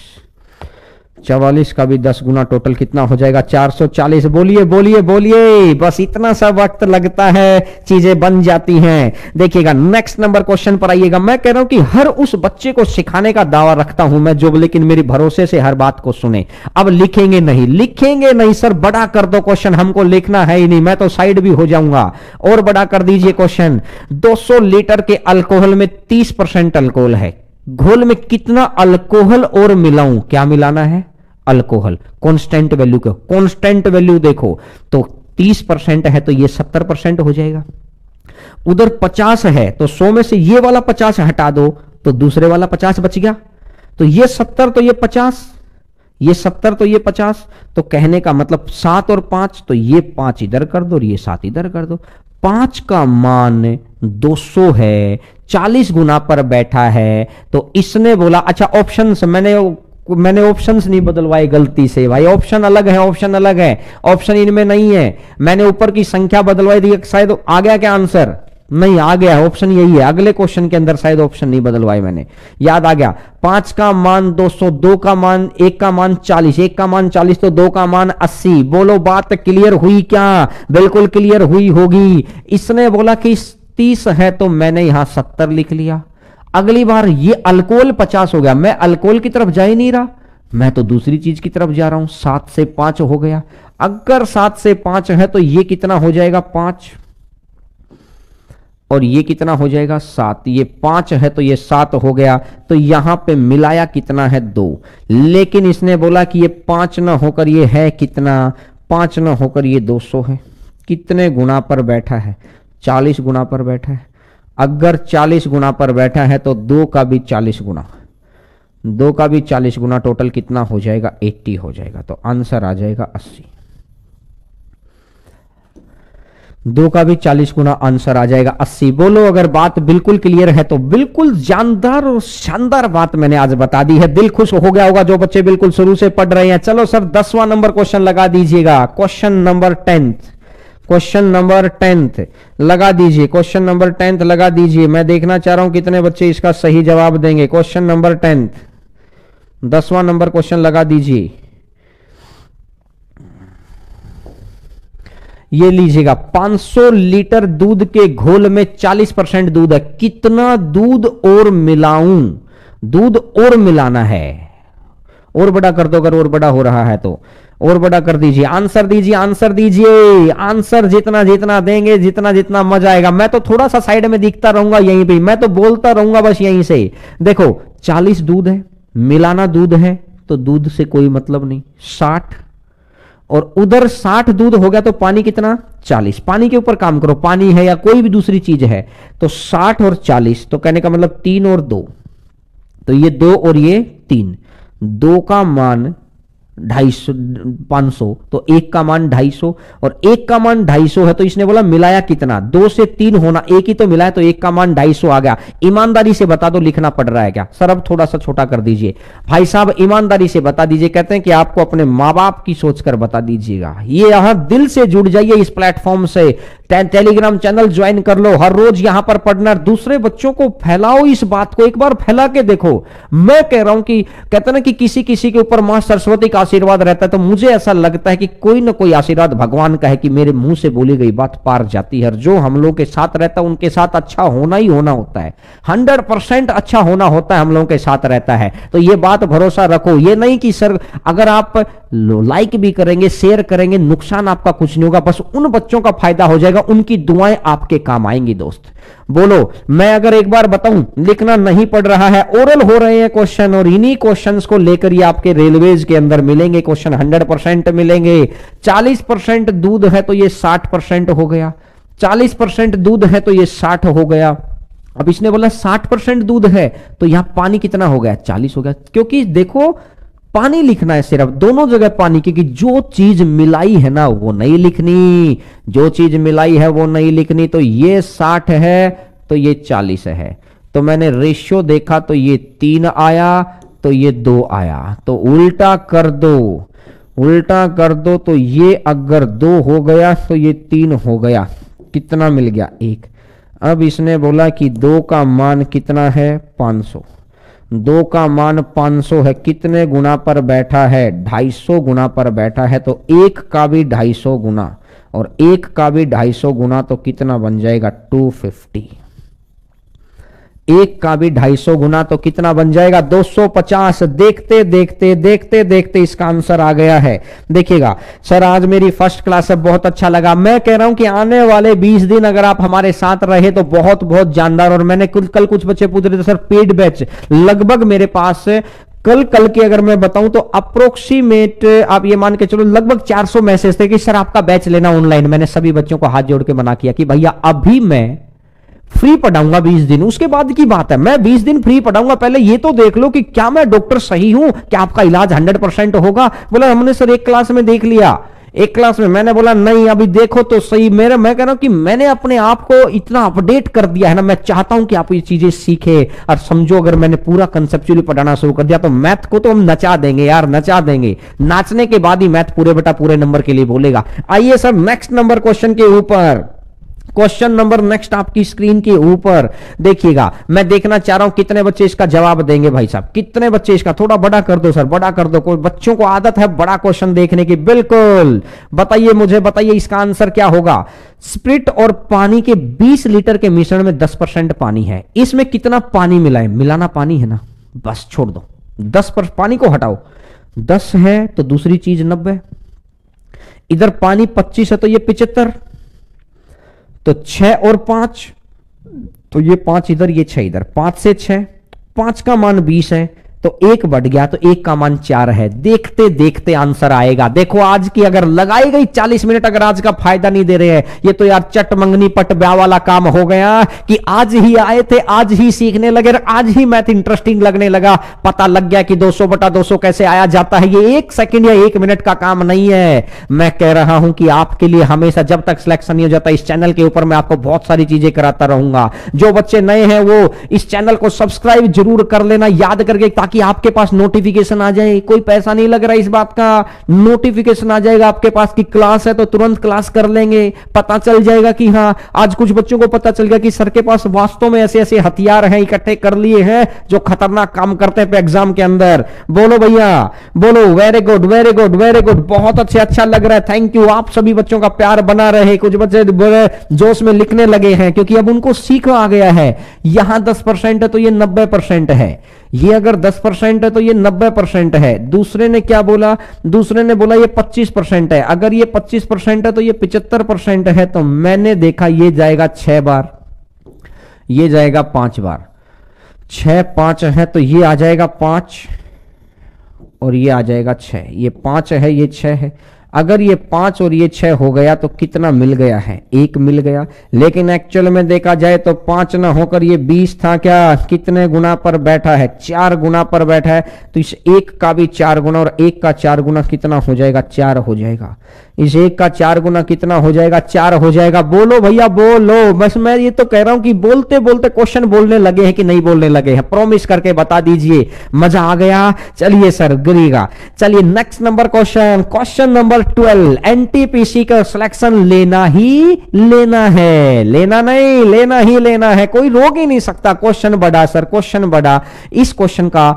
44 का भी 10 गुना, टोटल कितना हो जाएगा? 440। बोलिए बोलिए बोलिए, बस इतना सा वक्त लगता है, चीजें बन जाती हैं। देखिएगा नेक्स्ट नंबर क्वेश्चन पर आइएगा। मैं कह रहा हूं कि हर उस बच्चे को सिखाने का दावा रखता हूं मैं जो, लेकिन मेरी भरोसे से हर बात को सुने। अब लिखेंगे नहीं, लिखेंगे नहीं सर, बड़ा कर दो क्वेश्चन, हमको लिखना है ही नहीं, मैं तो साइड भी हो जाऊंगा। और बड़ा कर दीजिए क्वेश्चन। 200 लीटर के अल्कोहल में 30% अल्कोहल है, घोल में कितना अल्कोहल और मिलाऊं? क्या मिलाना है? अल्कोहल। कांस्टेंट वैल्यू को, कांस्टेंट वैल्यू देखो तो 30% है तो ये 70% हो जाएगा। उधर 50 है तो 100 में से ये वाला 50 हटा दो तो दूसरे वाला 50 बच गया। तो ये 70 तो ये 50, ये 70 तो ये 50। तो कहने का मतलब 7 और 5, तो ये 5 इधर कर दो और ये 7 इधर कर दो। 5 का मान 200 है, 40 गुना पर बैठा है। तो इसने बोला, अच्छा ऑप्शन मैंने ऑप्शंस नहीं बदलवाए गलती से भाई, ऑप्शन अलग है, ऑप्शन अलग है, ऑप्शन इनमें नहीं है। मैंने ऊपर की संख्या बदलवाई दी, शायद आ गया क्या आंसर? नहीं आ गया, ऑप्शन यही है। अगले क्वेश्चन के अंदर शायद ऑप्शन नहीं बदलवाए मैंने, याद आ गया। 5 का मान 200, 2 का मान, 1 का मान 40, 1 का मान 40 तो 2 का मान 80। बोलो बात क्लियर हुई क्या? बिल्कुल क्लियर हुई होगी। इसने बोला कि 30 है तो मैंने यहां 70 लिख लिया। अगली बार ये अल्कोहल 50 हो गया, मैं अल्कोहल की तरफ जा ही नहीं रहा, मैं तो दूसरी चीज की तरफ जा रहा हूं। 7 से 5 हो गया। अगर 7 से 5 है तो ये कितना हो जाएगा? 5, और ये कितना हो जाएगा? 7। ये 5 है तो ये 7 हो गया। तो यहां पे मिलाया कितना है? 2। लेकिन इसने बोला कि ये 5 ना होकर ये है कितना? 5 ना होकर ये 200 है। कितने गुना पर बैठा है? 40 गुना पर बैठा है। अगर 40 गुना पर बैठा है तो 2 का भी 40 गुना, 2 का भी 40 गुना, टोटल कितना हो जाएगा? 80 हो जाएगा। तो आंसर आ जाएगा 80। 2 का भी 40 गुना, आंसर आ जाएगा 80। बोलो अगर बात बिल्कुल क्लियर है तो। बिल्कुल जानदार और शानदार बात मैंने आज बता दी है, दिल खुश हो गया होगा जो बच्चे बिल्कुल शुरू से पढ़ रहे हैं। चलो सर 10वां नंबर क्वेश्चन लगा दीजिएगा। Question number 10th, question number 10th लगा दीजिए, क्वेश्चन नंबर 10th लगा दीजिए। मैं देखना चाह रहा हूं कितने बच्चे इसका सही जवाब देंगे। क्वेश्चन नंबर 10th, 10वां नंबर क्वेश्चन लगा दीजिए। ये लीजिएगा, 500 लीटर दूध के घोल में 40% दूध है, कितना दूध और मिलाऊं? दूध और मिलाना है। और बड़ा कर दो अगर और बड़ा हो रहा है तो, और बड़ा कर दीजिए। आंसर दीजिए, आंसर दीजिए। आंसर जितना जितना देंगे, जितना जितना मजा आएगा। मैं तो थोड़ा सा साइड में दिखता रहूंगा यहीं पे, मैं तो बोलता रहूंगा बस यहीं से। देखो 40 दूध है, मिलाना दूध है तो दूध से कोई मतलब नहीं। 60 और उधर 60 दूध हो गया तो पानी कितना? 40। पानी के ऊपर काम करो, पानी है या कोई भी दूसरी चीज है तो 60 और 40, तो कहने का मतलब 3 और 2, तो ये 2 और ये 3। 2 का मान 250, 500 तो 1 का मान 250 और 1 का मान 250 है। तो इसने बोला मिलाया कितना? 2 से 3 होना, 1 ही तो मिलाया तो 1 का मान 250 आ गया। ईमानदारी से बता दो लिखना पड़ रहा है क्या सर? अब थोड़ा सा छोटा कर दीजिए भाई साहब, ईमानदारी से बता दीजिए। कहते हैं कि आपको अपने माँ बाप की सोचकर बता दीजिएगा। ये यहां दिल से जुड़ जाइए इस प्लेटफॉर्म से, टेलीग्राम चैनल ज्वाइन कर लो, हर रोज यहां पर पढ़ना, दूसरे बच्चों को फैलाओ इस बात को, एक बार फैला के देखो। मैं कह रहा हूं कि कहते ना कि किसी किसी के ऊपर मां सरस्वती का आशीर्वाद रहता है, तो मुझे ऐसा लगता है कि कोई ना कोई आशीर्वाद भगवान का है कि मेरे मुंह से बोली गई बात पार जाती है। जो हम लोग के साथ रहता है उनके साथ अच्छा होना ही होना होता है, 100% अच्छा होना होता है, हम लोगों के साथ रहता है। तो ये बात भरोसा रखो। ये नहीं कि सर अगर आप लाइक भी करेंगे, शेयर करेंगे, नुकसान आपका कुछ नहीं होगा, बस उन बच्चों का फायदा हो जाएगा जाएगा, उनकी दुआएं आपके काम आएंगी दोस्त। बोलो, मैं अगर एक बार बताऊं, लिखना नहीं पड़ रहा है, ओरल हो रहे हैं क्वेश्चन, और इन्हीं क्वेश्चंस को लेकर ये आपके रेलवेज के अंदर मिलेंगे क्वेश्चन, 100% मिलेंगे। 40% दूध है तो ये 60% हो गया, 40% दूध है तो ये 60 हो गया। अब इसने बोला 60% दूध है तो यहां पानी कितना हो गया, 40 हो गया, क्योंकि देखो पानी लिखना है सिर्फ, दोनों जगह पानी, क्योंकि जो चीज मिलाई है ना वो नहीं लिखनी, जो चीज मिलाई है वो नहीं लिखनी। तो ये 60 है तो ये 40 है, तो मैंने रेशियो देखा तो ये 3 आया तो ये 2 आया, तो उल्टा कर दो, उल्टा कर दो, तो ये अगर 2 हो गया तो ये 3 हो गया, कितना मिल गया, 1। अब इसने बोला कि 2 का मान कितना है, 500। 2 का मान 500 है, कितने गुना पर बैठा है, 250 गुना पर बैठा है, तो 1 का भी 250 गुना और 1 का भी 250 गुना, तो कितना बन जाएगा, 250। 1 का भी 250 गुना तो कितना बन जाएगा, 250। देखते देखते देखते देखते इसका आंसर आ गया है। देखिएगा सर, आज मेरी फर्स्ट क्लास है, बहुत अच्छा लगा। मैं कह रहा हूं कि आने वाले 20 दिन अगर आप हमारे साथ रहे तो बहुत बहुत जानदार। और मैंने कल कुछ बच्चे पूछ रहे थे सर पेड बैच, लगभग मेरे पास कल की अगर मैं बताऊं तो अप्रोक्सीमेट आप ये मान के चलो लगभग 400 मैसेज थे कि सर आपका बैच लेना ऑनलाइन। मैंने सभी बच्चों को हाथ जोड़ के मना किया कि भैया अभी मैं फ्री पढ़ाऊंगा 20 दिन, उसके बाद की बात है, मैं 20 दिन फ्री पढ़ाऊंगा, पहले ये तो देख लो कि क्या मैं डॉक्टर सही हूं, क्या आपका इलाज 100% होगा। बोला हमने सर एक क्लास में देख लिया, एक क्लास में। मैंने बोला नहीं अभी देखो तो सही। मैं कह रहा हूं कि मैंने अपने आप को इतना अपडेट कर दिया है ना, मैं चाहता हूं कि आप ये चीजें सीखे और समझो। अगर मैंने पूरा कंसेप्चुअली पढ़ाना शुरू कर दिया तो मैथ को तो हम नचा देंगे यार, नचा देंगे। नाचने के बाद ही मैथ पूरे बेटा पूरे नंबर के लिए बोलेगा। आइए सर नेक्स्ट नंबर क्वेश्चन के ऊपर, क्वेश्चन नंबर नेक्स्ट आपकी स्क्रीन के ऊपर देखिएगा। मैं देखना चाह रहा हूं कितने बच्चे इसका जवाब देंगे भाई साहब, कितने बच्चे इसका, थोड़ा बड़ा कर दो सर, बड़ा कर दो। कोई बच्चों को आदत है बड़ा क्वेश्चन देखने की, बिल्कुल बताइए मुझे, बताइए इसका आंसर क्या होगा। स्प्रिट और पानी के 20 लीटर के मिश्रण में 10% पानी है, इसमें कितना पानी मिलाए, मिलाना पानी है ना, बस छोड़ दो, 10% पानी को हटाओ, 10 है तो दूसरी चीज 90, इधर पानी 25 है तो ये 75, तो 6 और 5, तो ये 5 इधर ये 6 इधर, 5 से 6, 5 का मान 20 है तो 1 बढ़ गया तो 1 का मान 4 है। देखते देखते आंसर आएगा। देखो आज की अगर लगाई गई 40 मिनट अगर आज का फायदा नहीं दे रहे हैं, ये तो यार चट मंगनी पट ब्याह वाला काम हो गया कि आज ही आए थे, आज ही सीखने लगे, आज ही मैथ इंटरेस्टिंग लगने लगा, पता लग गया कि 200/200 कैसे आया जाता है। ये 1 सेकंड या 1 मिनट का काम नहीं है। मैं कह रहा हूं कि आपके लिए हमेशा जब तक सिलेक्शन नहीं हो जाता इस चैनल के ऊपर मैं आपको बहुत सारी चीजें कराता रहूंगा। जो बच्चे नए हैं वो इस चैनल को सब्सक्राइब जरूर कर लेना, याद करके, ताकि आपके पास नोटिफिकेशन आ जाए। कोई पैसा नहीं लग रहा इस बात का, नोटिफिकेशन आ जाएगा आपके पास की क्लास है तो तुरंत क्लास कर लेंगे। पता चल जाएगा कि हाँ आज कुछ बच्चों को पता चल गया कि सर के पास वास्तव में ऐसे ऐसे हथियार हैं, इकट्ठे कर लिए हैं जो खतरनाक काम करते हैं एग्जाम के अंदर। बोलो भैया बोलो, very good very good very good, बहुत अच्छे, अच्छा लग रहा है, थैंक यू। आप सभी बच्चों का प्यार बना रहे। कुछ बच्चे जोश में लिखने लगे हैं क्योंकि अब उनको सीख आ गया है। यहां 10% है तो ये 90% है, ये अगर 10% है तो ये 90% है। दूसरे ने क्या बोला, दूसरे ने बोला ये 25% है, अगर ये 25% है तो ये 75% है। तो मैंने देखा ये जाएगा 6 बार, ये जाएगा 5 बार, 6 5 है तो ये आ जाएगा 5 और ये आ जाएगा 6, ये 5 है ये 6 है। अगर ये 5 और ये 6 हो गया तो कितना मिल गया है, 1 मिल गया। लेकिन एक्चुअल में देखा जाए तो 5 ना होकर ये 20 था, क्या कितने गुना पर बैठा है, 4 गुना पर बैठा है। तो इस 1 का भी 4 गुना और 1 का 4 गुना कितना हो जाएगा, 4 हो जाएगा। इस 1 का 4 गुना कितना हो जाएगा, 4 हो जाएगा। बोलो भैया बोलो। बस मैं ये तो कह रहा हूं कि बोलते बोलते क्वेश्चन बोलने लगे हैं कि नहीं बोलने लगे हैं, प्रॉमिस करके बता दीजिए। मजा आ गया। चलिए सर गिरेगा। चलिए next number question, question number 12। NTPC का सिलेक्शन लेना ही लेना है, लेना नहीं, लेना ही लेना है, कोई रोक ही नहीं सकता। क्वेश्चन बड़ा सर, क्वेश्चन बड़ा। इस क्वेश्चन का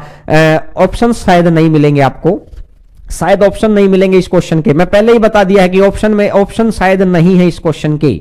ऑप्शन शायद नहीं मिलेंगे आपको, शायद ऑप्शन नहीं मिलेंगे इस क्वेश्चन के। मैं पहले ही बता दिया है कि ऑप्शन में ऑप्शन शायद नहीं है इस क्वेश्चन के,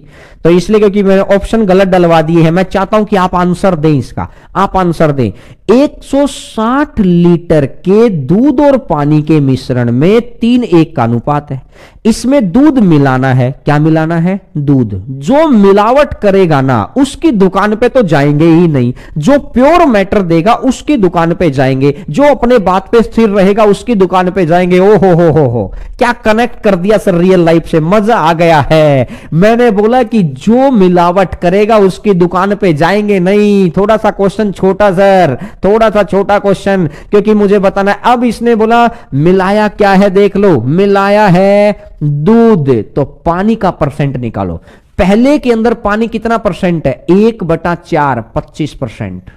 तो इसलिए क्योंकि मैंने ऑप्शन गलत डलवा दिए हैं। मैं चाहता हूं कि आप आंसर दें इसका, आप आंसर दें। 160 लीटर के दूध और पानी के मिश्रण में 3:1 का अनुपात है। इसमें दूध मिलाना है। क्या मिलाना है? दूध। जो मिलावट करेगा ना उसकी दुकान पे तो जाएंगे ही नहीं, जो प्योर मैटर देगा उसकी दुकान पे जाएंगे, जो अपने बात पे स्थिर रहेगा उसकी दुकान पे जाएंगे। ओ हो, क्या कनेक्ट कर दिया सर रियल लाइफ से, मजा आ गया है। मैंने बोला कि जो मिलावट करेगा उसकी दुकान पे जाएंगे नहीं। थोड़ा सा क्वेश्चन छोटा सर, थोड़ा सा छोटा क्वेश्चन, क्योंकि मुझे बताना है। अब इसने बोला मिलाया क्या है, देख लो, मिलाया है दूध, तो पानी का परसेंट निकालो। पहले के अंदर पानी कितना परसेंट है? 1/4, 25%।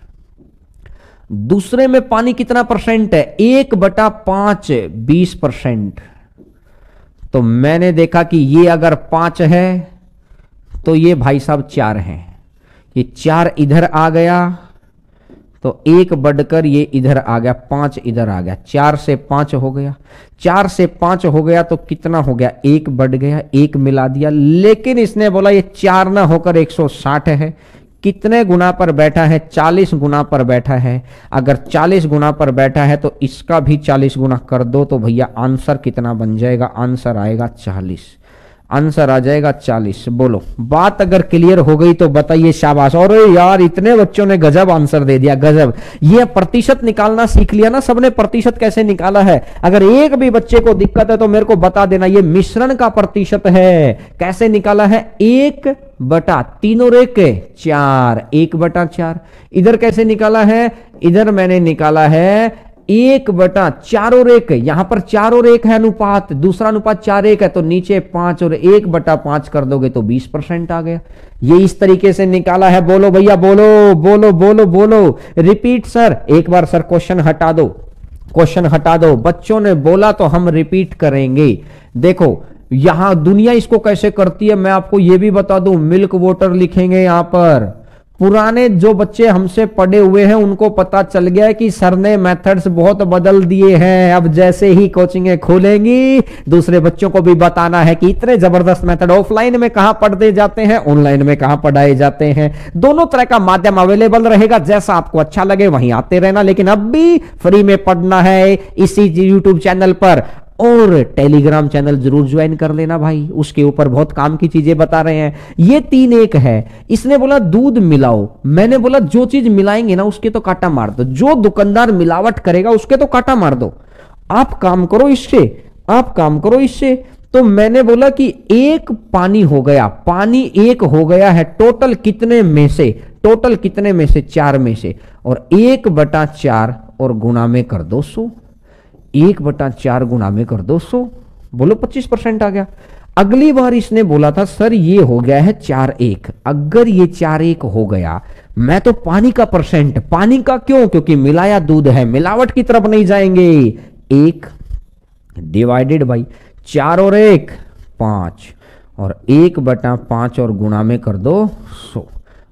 दूसरे में पानी कितना परसेंट है? 1/5, 20%। तो मैंने देखा कि ये अगर 5 है तो ये भाई साहब 4 है। ये 4 इधर आ गया तो 1 बढ़कर ये इधर आ गया, 5 इधर आ गया, 4 से 5 हो गया। 4 से 5 हो गया तो कितना हो गया? 1 बढ़ गया, 1 मिला दिया। लेकिन इसने बोला ये 4 ना होकर 160 है। कितने गुना पर बैठा है? 40 गुना पर बैठा है। अगर 40 गुना पर बैठा है तो इसका भी 40 गुना कर दो तो भैया आंसर कितना बन जाएगा? आंसर आएगा 40। आंसर आ जाएगा 40। बोलो, बात अगर क्लियर हो गई तो बताइए शाबाश। और यार इतने बच्चों ने गजब आंसर दे दिया, गजब। ये प्रतिशत निकालना सीख लिया ना सबने, प्रतिशत कैसे निकाला है। अगर एक भी बच्चे को दिक्कत है तो मेरे को बता देना। ये मिश्रण का प्रतिशत है, कैसे निकाला है? 1/3 और 1 4, 1/4। इधर कैसे निकाला है? इधर मैंने निकाला है 1/4 और 1। यहां पर 4 और 1 है अनुपात, दूसरा अनुपात 4:1 है, तो नीचे 5 और 1/5 कर दोगे तो 20% आ गया। ये इस तरीके से निकाला है। बोलो भैया, बोलो बोलो बोलो बोलो। रिपीट सर, एक बार सर क्वेश्चन हटा दो, क्वेश्चन हटा दो। बच्चों ने बोला तो हम रिपीट करेंगे। देखो यहां दुनिया इसको कैसे करती है मैं आपको ये भी बता दूं। मिल्क वाटर लिखेंगे यहां पर। पुराने जो बच्चे हमसे पढ़े हुए हैं उनको पता चल गया है कि सर ने मेथड्स बहुत बदल दिए हैं। अब जैसे ही कोचिंगें खोलेंगी दूसरे बच्चों को भी बताना है कि इतने जबरदस्त मेथड ऑफलाइन में कहां पढ़ते जाते हैं, ऑनलाइन में कहां पढ़ाए जाते हैं। दोनों तरह का माध्यम अवेलेबल रहेगा, जैसा आपको अच्छा लगे वहीं आते रहना। लेकिन अब भी फ्री में पढ़ना है इसी यूट्यूब चैनल पर। और टेलीग्राम चैनल जरूर ज्वाइन कर लेना भाई, उसके ऊपर बहुत काम की चीजें बता रहे हैं। ये 3:1 है। इसने बोला दूध मिलाओ, मैंने बोला जो चीज मिलाएंगे ना उसके तो काटा मार दो। जो दुकानदार मिलावट करेगा उसके तो काटा मार दो। आप काम करो इससे, आप काम करो इससे। तो मैंने बोला कि 1 पानी हो गया, पानी 1 हो गया है। टोटल कितने में से? टोटल कितने में से? 4 में से। और 1/4 और गुणा में कर दो 100। 1/4 गुणा में कर दो 100। बोलो 25% आ गया। अगली बार इसने बोला था सर ये हो गया है 4:1। अगर ये 4:1 हो गया, मैं तो पानी का परसेंट, पानी का क्यों? क्योंकि मिलाया दूध है, मिलावट की तरफ नहीं जाएंगे। 1 डिवाइडेड बाई 4 और 1 5 और 1/5 और गुणा में कर दो 100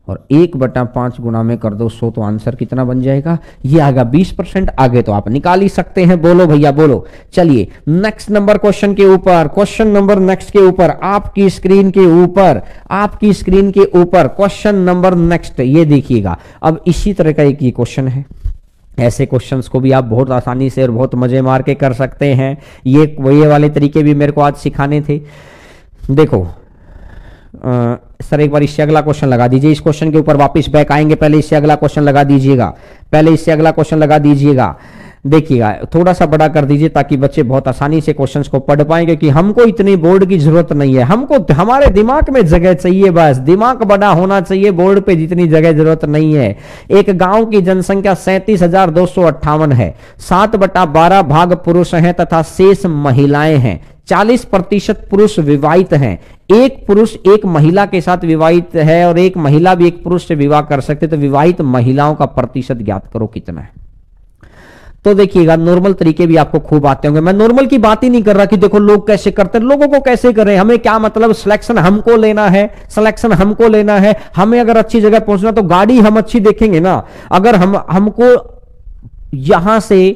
और 1/5 गुणा में कर दो 100 तो आंसर कितना बन जाएगा? ये आएगा 20%। आगे तो आप निकाल ही सकते हैं। बोलो भैया बोलो। चलिए नेक्स्ट नंबर क्वेश्चन के ऊपर, क्वेश्चन नंबर नेक्स्ट के ऊपर, आपकी स्क्रीन के ऊपर, आपकी स्क्रीन के ऊपर क्वेश्चन नंबर नेक्स्ट। ये देखिएगा, अब इसी तरह का एक ये क्वेश्चन है। ऐसे क्वेश्चंस को भी आप बहुत आसानी से और बहुत मजे मार के कर सकते हैं। ये वाले तरीके भी मेरे को आज सिखाने थे। देखो सर एक बार इससे अगला क्वेश्चन लगा दीजिए। इस क्वेश्चन के ऊपर वापस बैक आएंगे, पहले इससे अगला क्वेश्चन लगा दीजिएगा, पहले इससे अगला क्वेश्चन लगा दीजिएगा। देखिएगा थोड़ा सा बड़ा कर दीजिए ताकि बच्चे बहुत आसानी से क्वेश्चंस को पढ़ पाएं, क्योंकि हमको इतनी बोर्ड की जरूरत नहीं है। हमको हमारे दिमाग में जगह चाहिए, बस दिमाग बड़ा होना चाहिए, बोर्ड पे जितनी जगह जरूरत नहीं है। एक गांव की जनसंख्या 37,258 है। 7/12 भाग पुरुष हैं तथा शेष महिलाएं हैं। 40% पुरुष विवाहित हैं। एक पुरुष एक महिला के साथ विवाहित है और एक महिला भी एक पुरुष से विवाह कर सकते, तो विवाहित महिलाओं का प्रतिशत ज्ञात करो कितना है। तो देखिएगा नॉर्मल तरीके भी आपको खूब आते होंगे। मैं नॉर्मल की बात ही नहीं कर रहा कि देखो लोग कैसे करते हैं, लोगों को कैसे करें, हमें क्या मतलब, सिलेक्शन हमको लेना है, सिलेक्शन हमको लेना है। हमें अगर अच्छी जगह पहुंचना तो गाड़ी हम अच्छी देखेंगे ना। अगर हमको यहां से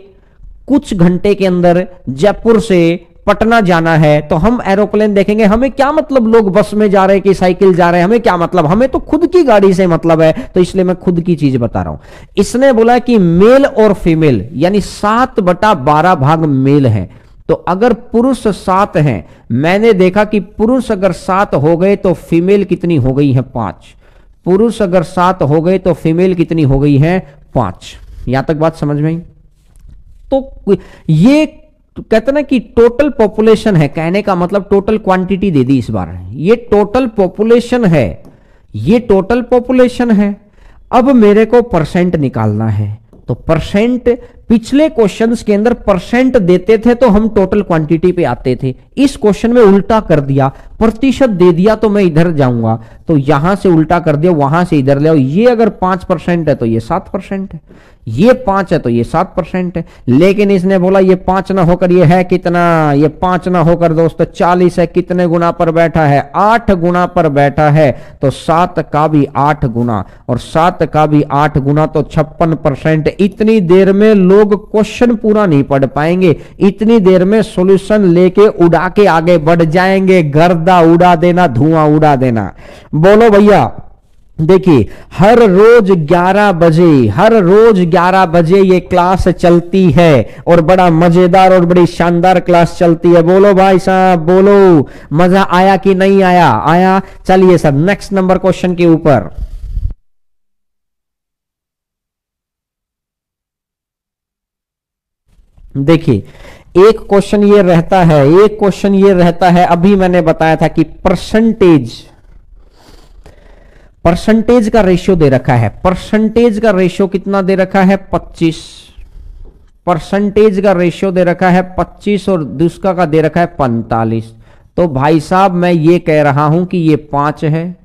कुछ घंटे के अंदर जयपुर से पटना जाना है तो हम एरोप्लेन देखेंगे, हमें क्या मतलब लोग बस में जा रहे हैं कि साइकिल जा रहे हैं, हमें क्या मतलब, हमें तो खुद की गाड़ी से मतलब है, तो इसलिए मैं खुद की चीज बता रहा हूं। इसने बोला कि मेल और फीमेल यानी 7/12 भाग मेल है, तो अगर पुरुष 7 हैं, मैंने देखा कि पुरुष अगर 7 हो गए तो फीमेल कितनी हो गई है 5। पुरुष अगर 7 हो गए तो फीमेल कितनी हो गई है 5। यहां तक बात समझ में आई? तो ये कहते ना कि टोटल पॉपुलेशन है, कहने का मतलब टोटल क्वांटिटी दे दी इस बार, ये टोटल पॉपुलेशन है, ये टोटल पॉपुलेशन है। अब मेरे को परसेंट निकालना है, तो परसेंट पिछले क्वेश्चंस के अंदर परसेंट देते थे तो हम टोटल क्वांटिटी पे आते थे, इस क्वेश्चन में उल्टा कर दिया, प्रतिशत दे दिया तो मैं इधर जाऊंगा, तो यहां से उल्टा कर दिया, वहां से इधर ले आओ। ये अगर 5% है तो ये 7% है, ये 5 है तो ये 7% है। लेकिन इसने बोला ये 5 ना होकर ये है कितना, ये 5 ना होकर दोस्तों 40 है, कितने गुना पर बैठा है 8 गुना पर बैठा है, तो 7 का भी 8 गुना और 7 का भी 8 गुना तो 56%। इतनी देर में लोग क्वेश्चन पूरा नहीं पढ़ पाएंगे, इतनी देर में सॉल्यूशन लेके उड़ा के आगे बढ़ जाएंगे, गर्दा उड़ा देना, धुआं उड़ा देना। बोलो भैया, देखिए हर रोज 11 बजे, हर रोज 11 बजे ये क्लास चलती है और बड़ा मजेदार और बड़ी शानदार क्लास चलती है। बोलो भाई साहब, बोलो मजा आया कि नहीं आया? आया। चलिए सर नेक्स्ट नंबर क्वेश्चन के ऊपर। देखिए एक क्वेश्चन ये रहता है, एक क्वेश्चन ये रहता है, अभी मैंने बताया था कि परसेंटेज का रेशियो दे रखा है, परसेंटेज का रेशियो कितना दे रखा है 25, परसेंटेज का रेशियो दे रखा है 25 और दूसरा का दे रखा है 45। तो भाई साहब मैं ये कह रहा हूं कि ये 5 है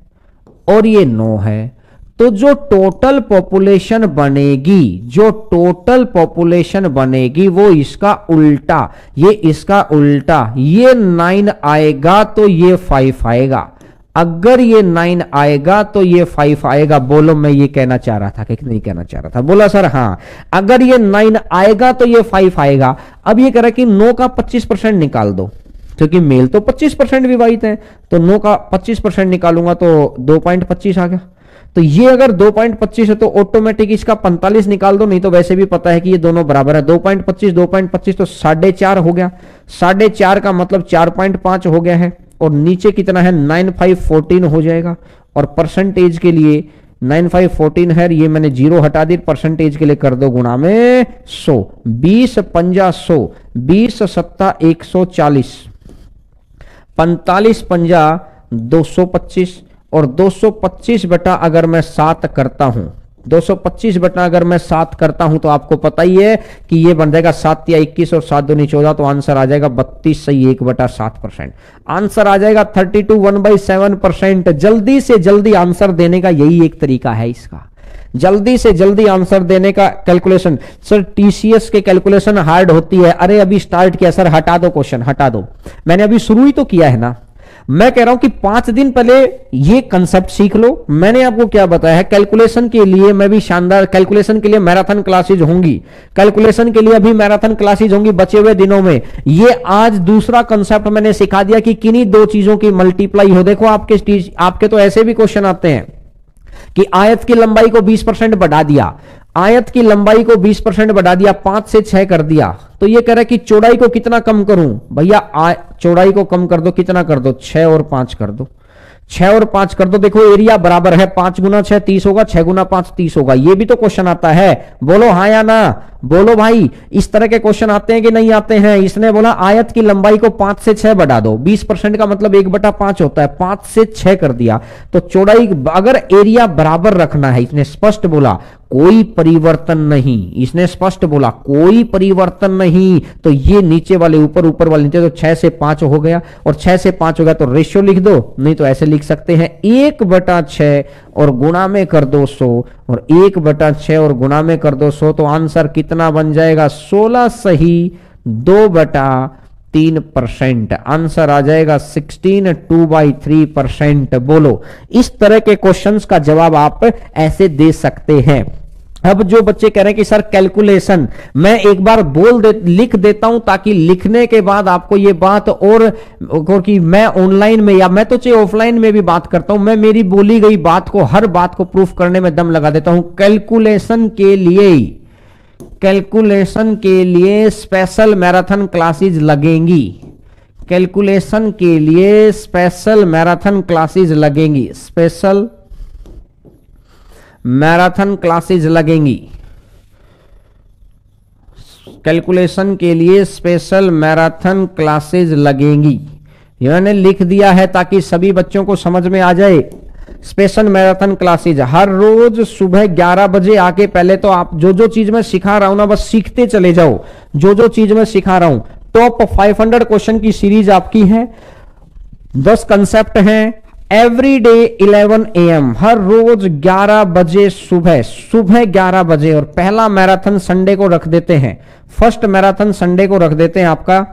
और ये 9 है, तो जो टोटल पॉपुलेशन बनेगी, जो टोटल पॉपुलेशन बनेगी वो इसका उल्टा, ये इसका उल्टा, ये 9 आएगा तो ये 5 आएगा, अगर ये 9 आएगा तो ये 5 आएगा। बोलो मैं ये कहना चाह रहा था कि नहीं कहना चाह रहा था? बोला सर हाँ, अगर ये 9 आएगा तो ये 5 आएगा। अब ये कह रहा है कि 9 का 25% निकाल दो, क्योंकि मेल तो 25% विवाहित है, तो 9 का 25% निकालूंगा तो 2.25 आ गया। तो ये अगर 2.25 है तो ऑटोमेटिक इसका 45 निकाल दो, नहीं तो वैसे भी पता है कि ये दोनों बराबर है। 2.25 2.25 तो 4.5 हो गया, 4.5 का मतलब 4.5 हो गया है, और नीचे कितना है 9,514 हो जाएगा। और परसेंटेज के लिए 9,514 है, ये मैंने जीरो हटा दी, परसेंटेज के लिए कर दो गुणा में 100, 20 पंजा 100, 20 सत्ता 140, 45 पंजा 225, और 225 बटा अगर मैं 7 करता हूं, 225 बटा अगर मैं 7 करता हूं तो आपको पता ही है कि ये बन जाएगा 7 या 21 और 7 दूनी 14, तो आंसर आ जाएगा 32 सही 1/7%। आंसर आ जाएगा 32 1/7%। जल्दी से जल्दी आंसर देने का यही एक तरीका है इसका, जल्दी से जल्दी आंसर देने का कैलकुलेशन। सर टीसीएस के कैलकुलेशन हार्ड होती है, अरे अभी स्टार्ट किया सर, हटा दो क्वेश्चन, हटा दो, मैंने अभी शुरू ही तो किया है ना। मैं कह रहा हूं कि 5 दिन पहले ये कंसेप्ट सीख लो। मैंने आपको क्या बताया है, कैलकुलेशन के लिए मैं भी शानदार, कैलकुलेशन के लिए मैराथन क्लासेज होंगी, कैलकुलेशन के लिए अभी मैराथन क्लासेज होंगी बचे हुए दिनों में। ये आज दूसरा कंसेप्ट मैंने सिखा दिया कि किन्हीं 2 चीजों की मल्टीप्लाई हो। देखो आपके तो ऐसे भी क्वेश्चन आते हैं कि आयत की लंबाई को 20% बढ़ा दिया, आयत की लंबाई को 20% बढ़ा दिया, 5 से 6 कर दिया, तो ये कह रहा है कि चौड़ाई को कितना कम करूं? भैया चौड़ाई को कम कर दो, कितना कर दो? 6 और 5 कर दो, 6 और 5 कर दो। देखो एरिया बराबर है, 5 गुना 6 30 होगा, 6 गुना 5 30 होगा। ये भी तो क्वेश्चन आता है, बोलो हाँ या ना? बोलो भाई, इस तरह के क्वेश्चन आते हैं कि नहीं आते हैं? इसने बोला आयत की लंबाई को 5 से 6 बढ़ा दो, 20% का मतलब 1/5 होता है, 5 से 6 कर दिया, तो चौड़ाई अगर एरिया बराबर रखना है, इसने स्पष्ट बोला कोई परिवर्तन नहीं, इसने स्पष्ट बोला कोई परिवर्तन नहीं, तो ये नीचे वाले ऊपर, ऊपर वाले नीचे, तो 6 से 5 हो गया, और 6 से 5 हो गया तो रेशियो लिख दो, नहीं तो ऐसे लिख सकते हैं 1/6 और गुणा में कर दो 100, और 1/6 और गुणा में कर दो 100, तो आंसर कितना बन जाएगा? 16 सही 2/3%। आंसर आ जाएगा 16 2/3%। बोलो, इस तरह के क्वेश्चंस का जवाब आप ऐसे दे सकते हैं। अब जो बच्चे कह रहे हैं कि सर कैलकुलेशन, मैं एक बार लिख देता हूं ताकि लिखने के बाद आपको ये बात और कि मैं ऑनलाइन में या मैं तो चाहे ऑफलाइन में भी बात करता हूं, मैं मेरी बोली गई बात को, हर बात को प्रूफ करने में दम लगा देता हूं। कैलकुलेशन के लिए स्पेशल मैराथन क्लासेज लगेंगी। कैलकुलेशन के लिए स्पेशल मैराथन क्लासेज लगेंगी। स्पेशल मैराथन क्लासेज लगेंगी। कैलकुलेशन के लिए स्पेशल मैराथन क्लासेज लगेंगी। मैंने लिख दिया है ताकि सभी बच्चों को समझ में आ जाए। स्पेशल मैराथन क्लासेज हर रोज सुबह 11 बजे आके, पहले तो आप जो जो चीज मैं सिखा रहा हूं ना, बस सीखते चले जाओ। जो जो चीज मैं सिखा रहा हूं, टॉप 500 क्वेश्चन की सीरीज आपकी है, 10 कंसेप्ट हैं। एवरी डे 11 AM, हर रोज 11 बजे सुबह 11 बजे। और पहला मैराथन संडे को रख देते हैं, फर्स्ट मैराथन संडे को रख देते हैं आपका,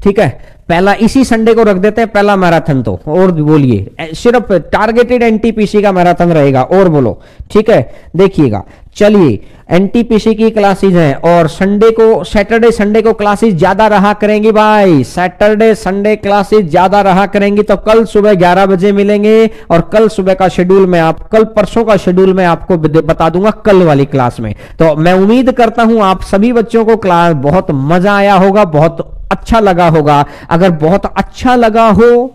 ठीक है, पहला इसी संडे को रख देते हैं पहला मैराथन। तो और बोलिए, सिर्फ टारगेटेड एनटीपीसी का मैराथन रहेगा। और बोलो, ठीक है, देखिएगा। चलिए, एनटीपीसी की क्लासेज हैं और संडे को, सैटरडे संडे को क्लासेज ज्यादा रहा करेंगी भाई। सैटरडे संडे क्लासेज ज्यादा रहा करेंगी। तो कल सुबह 11 बजे मिलेंगे और कल सुबह का शेड्यूल में आप, कल परसों का शेड्यूल में आपको बता दूंगा कल वाली क्लास में। तो मैं उम्मीद करता हूं आप सभी बच्चों को क्लास बहुत मजा आया होगा, बहुत अच्छा लगा होगा। अगर बहुत अच्छा लगा हो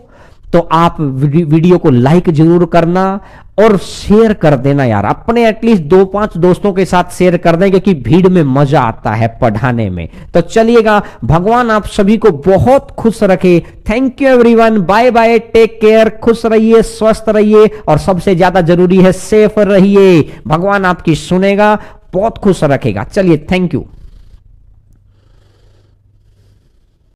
तो आप वीडियो को लाइक जरूर करना और शेयर कर देना यार, अपने एटलीस्ट 2-5 दोस्तों के साथ शेयर कर दें, क्योंकि भीड़ में मजा आता है पढ़ाने में। तो चलिएगा, भगवान आप सभी को बहुत खुश रखे। Thank you everyone, bye bye, take care, खुश रहिए, स्वस्थ रहिए और सबसे ज्यादा जरूरी है सेफ रहिए। भगवान आपकी सुनेगा, बहुत खुश रखेगा। चलिए, थैंक यू।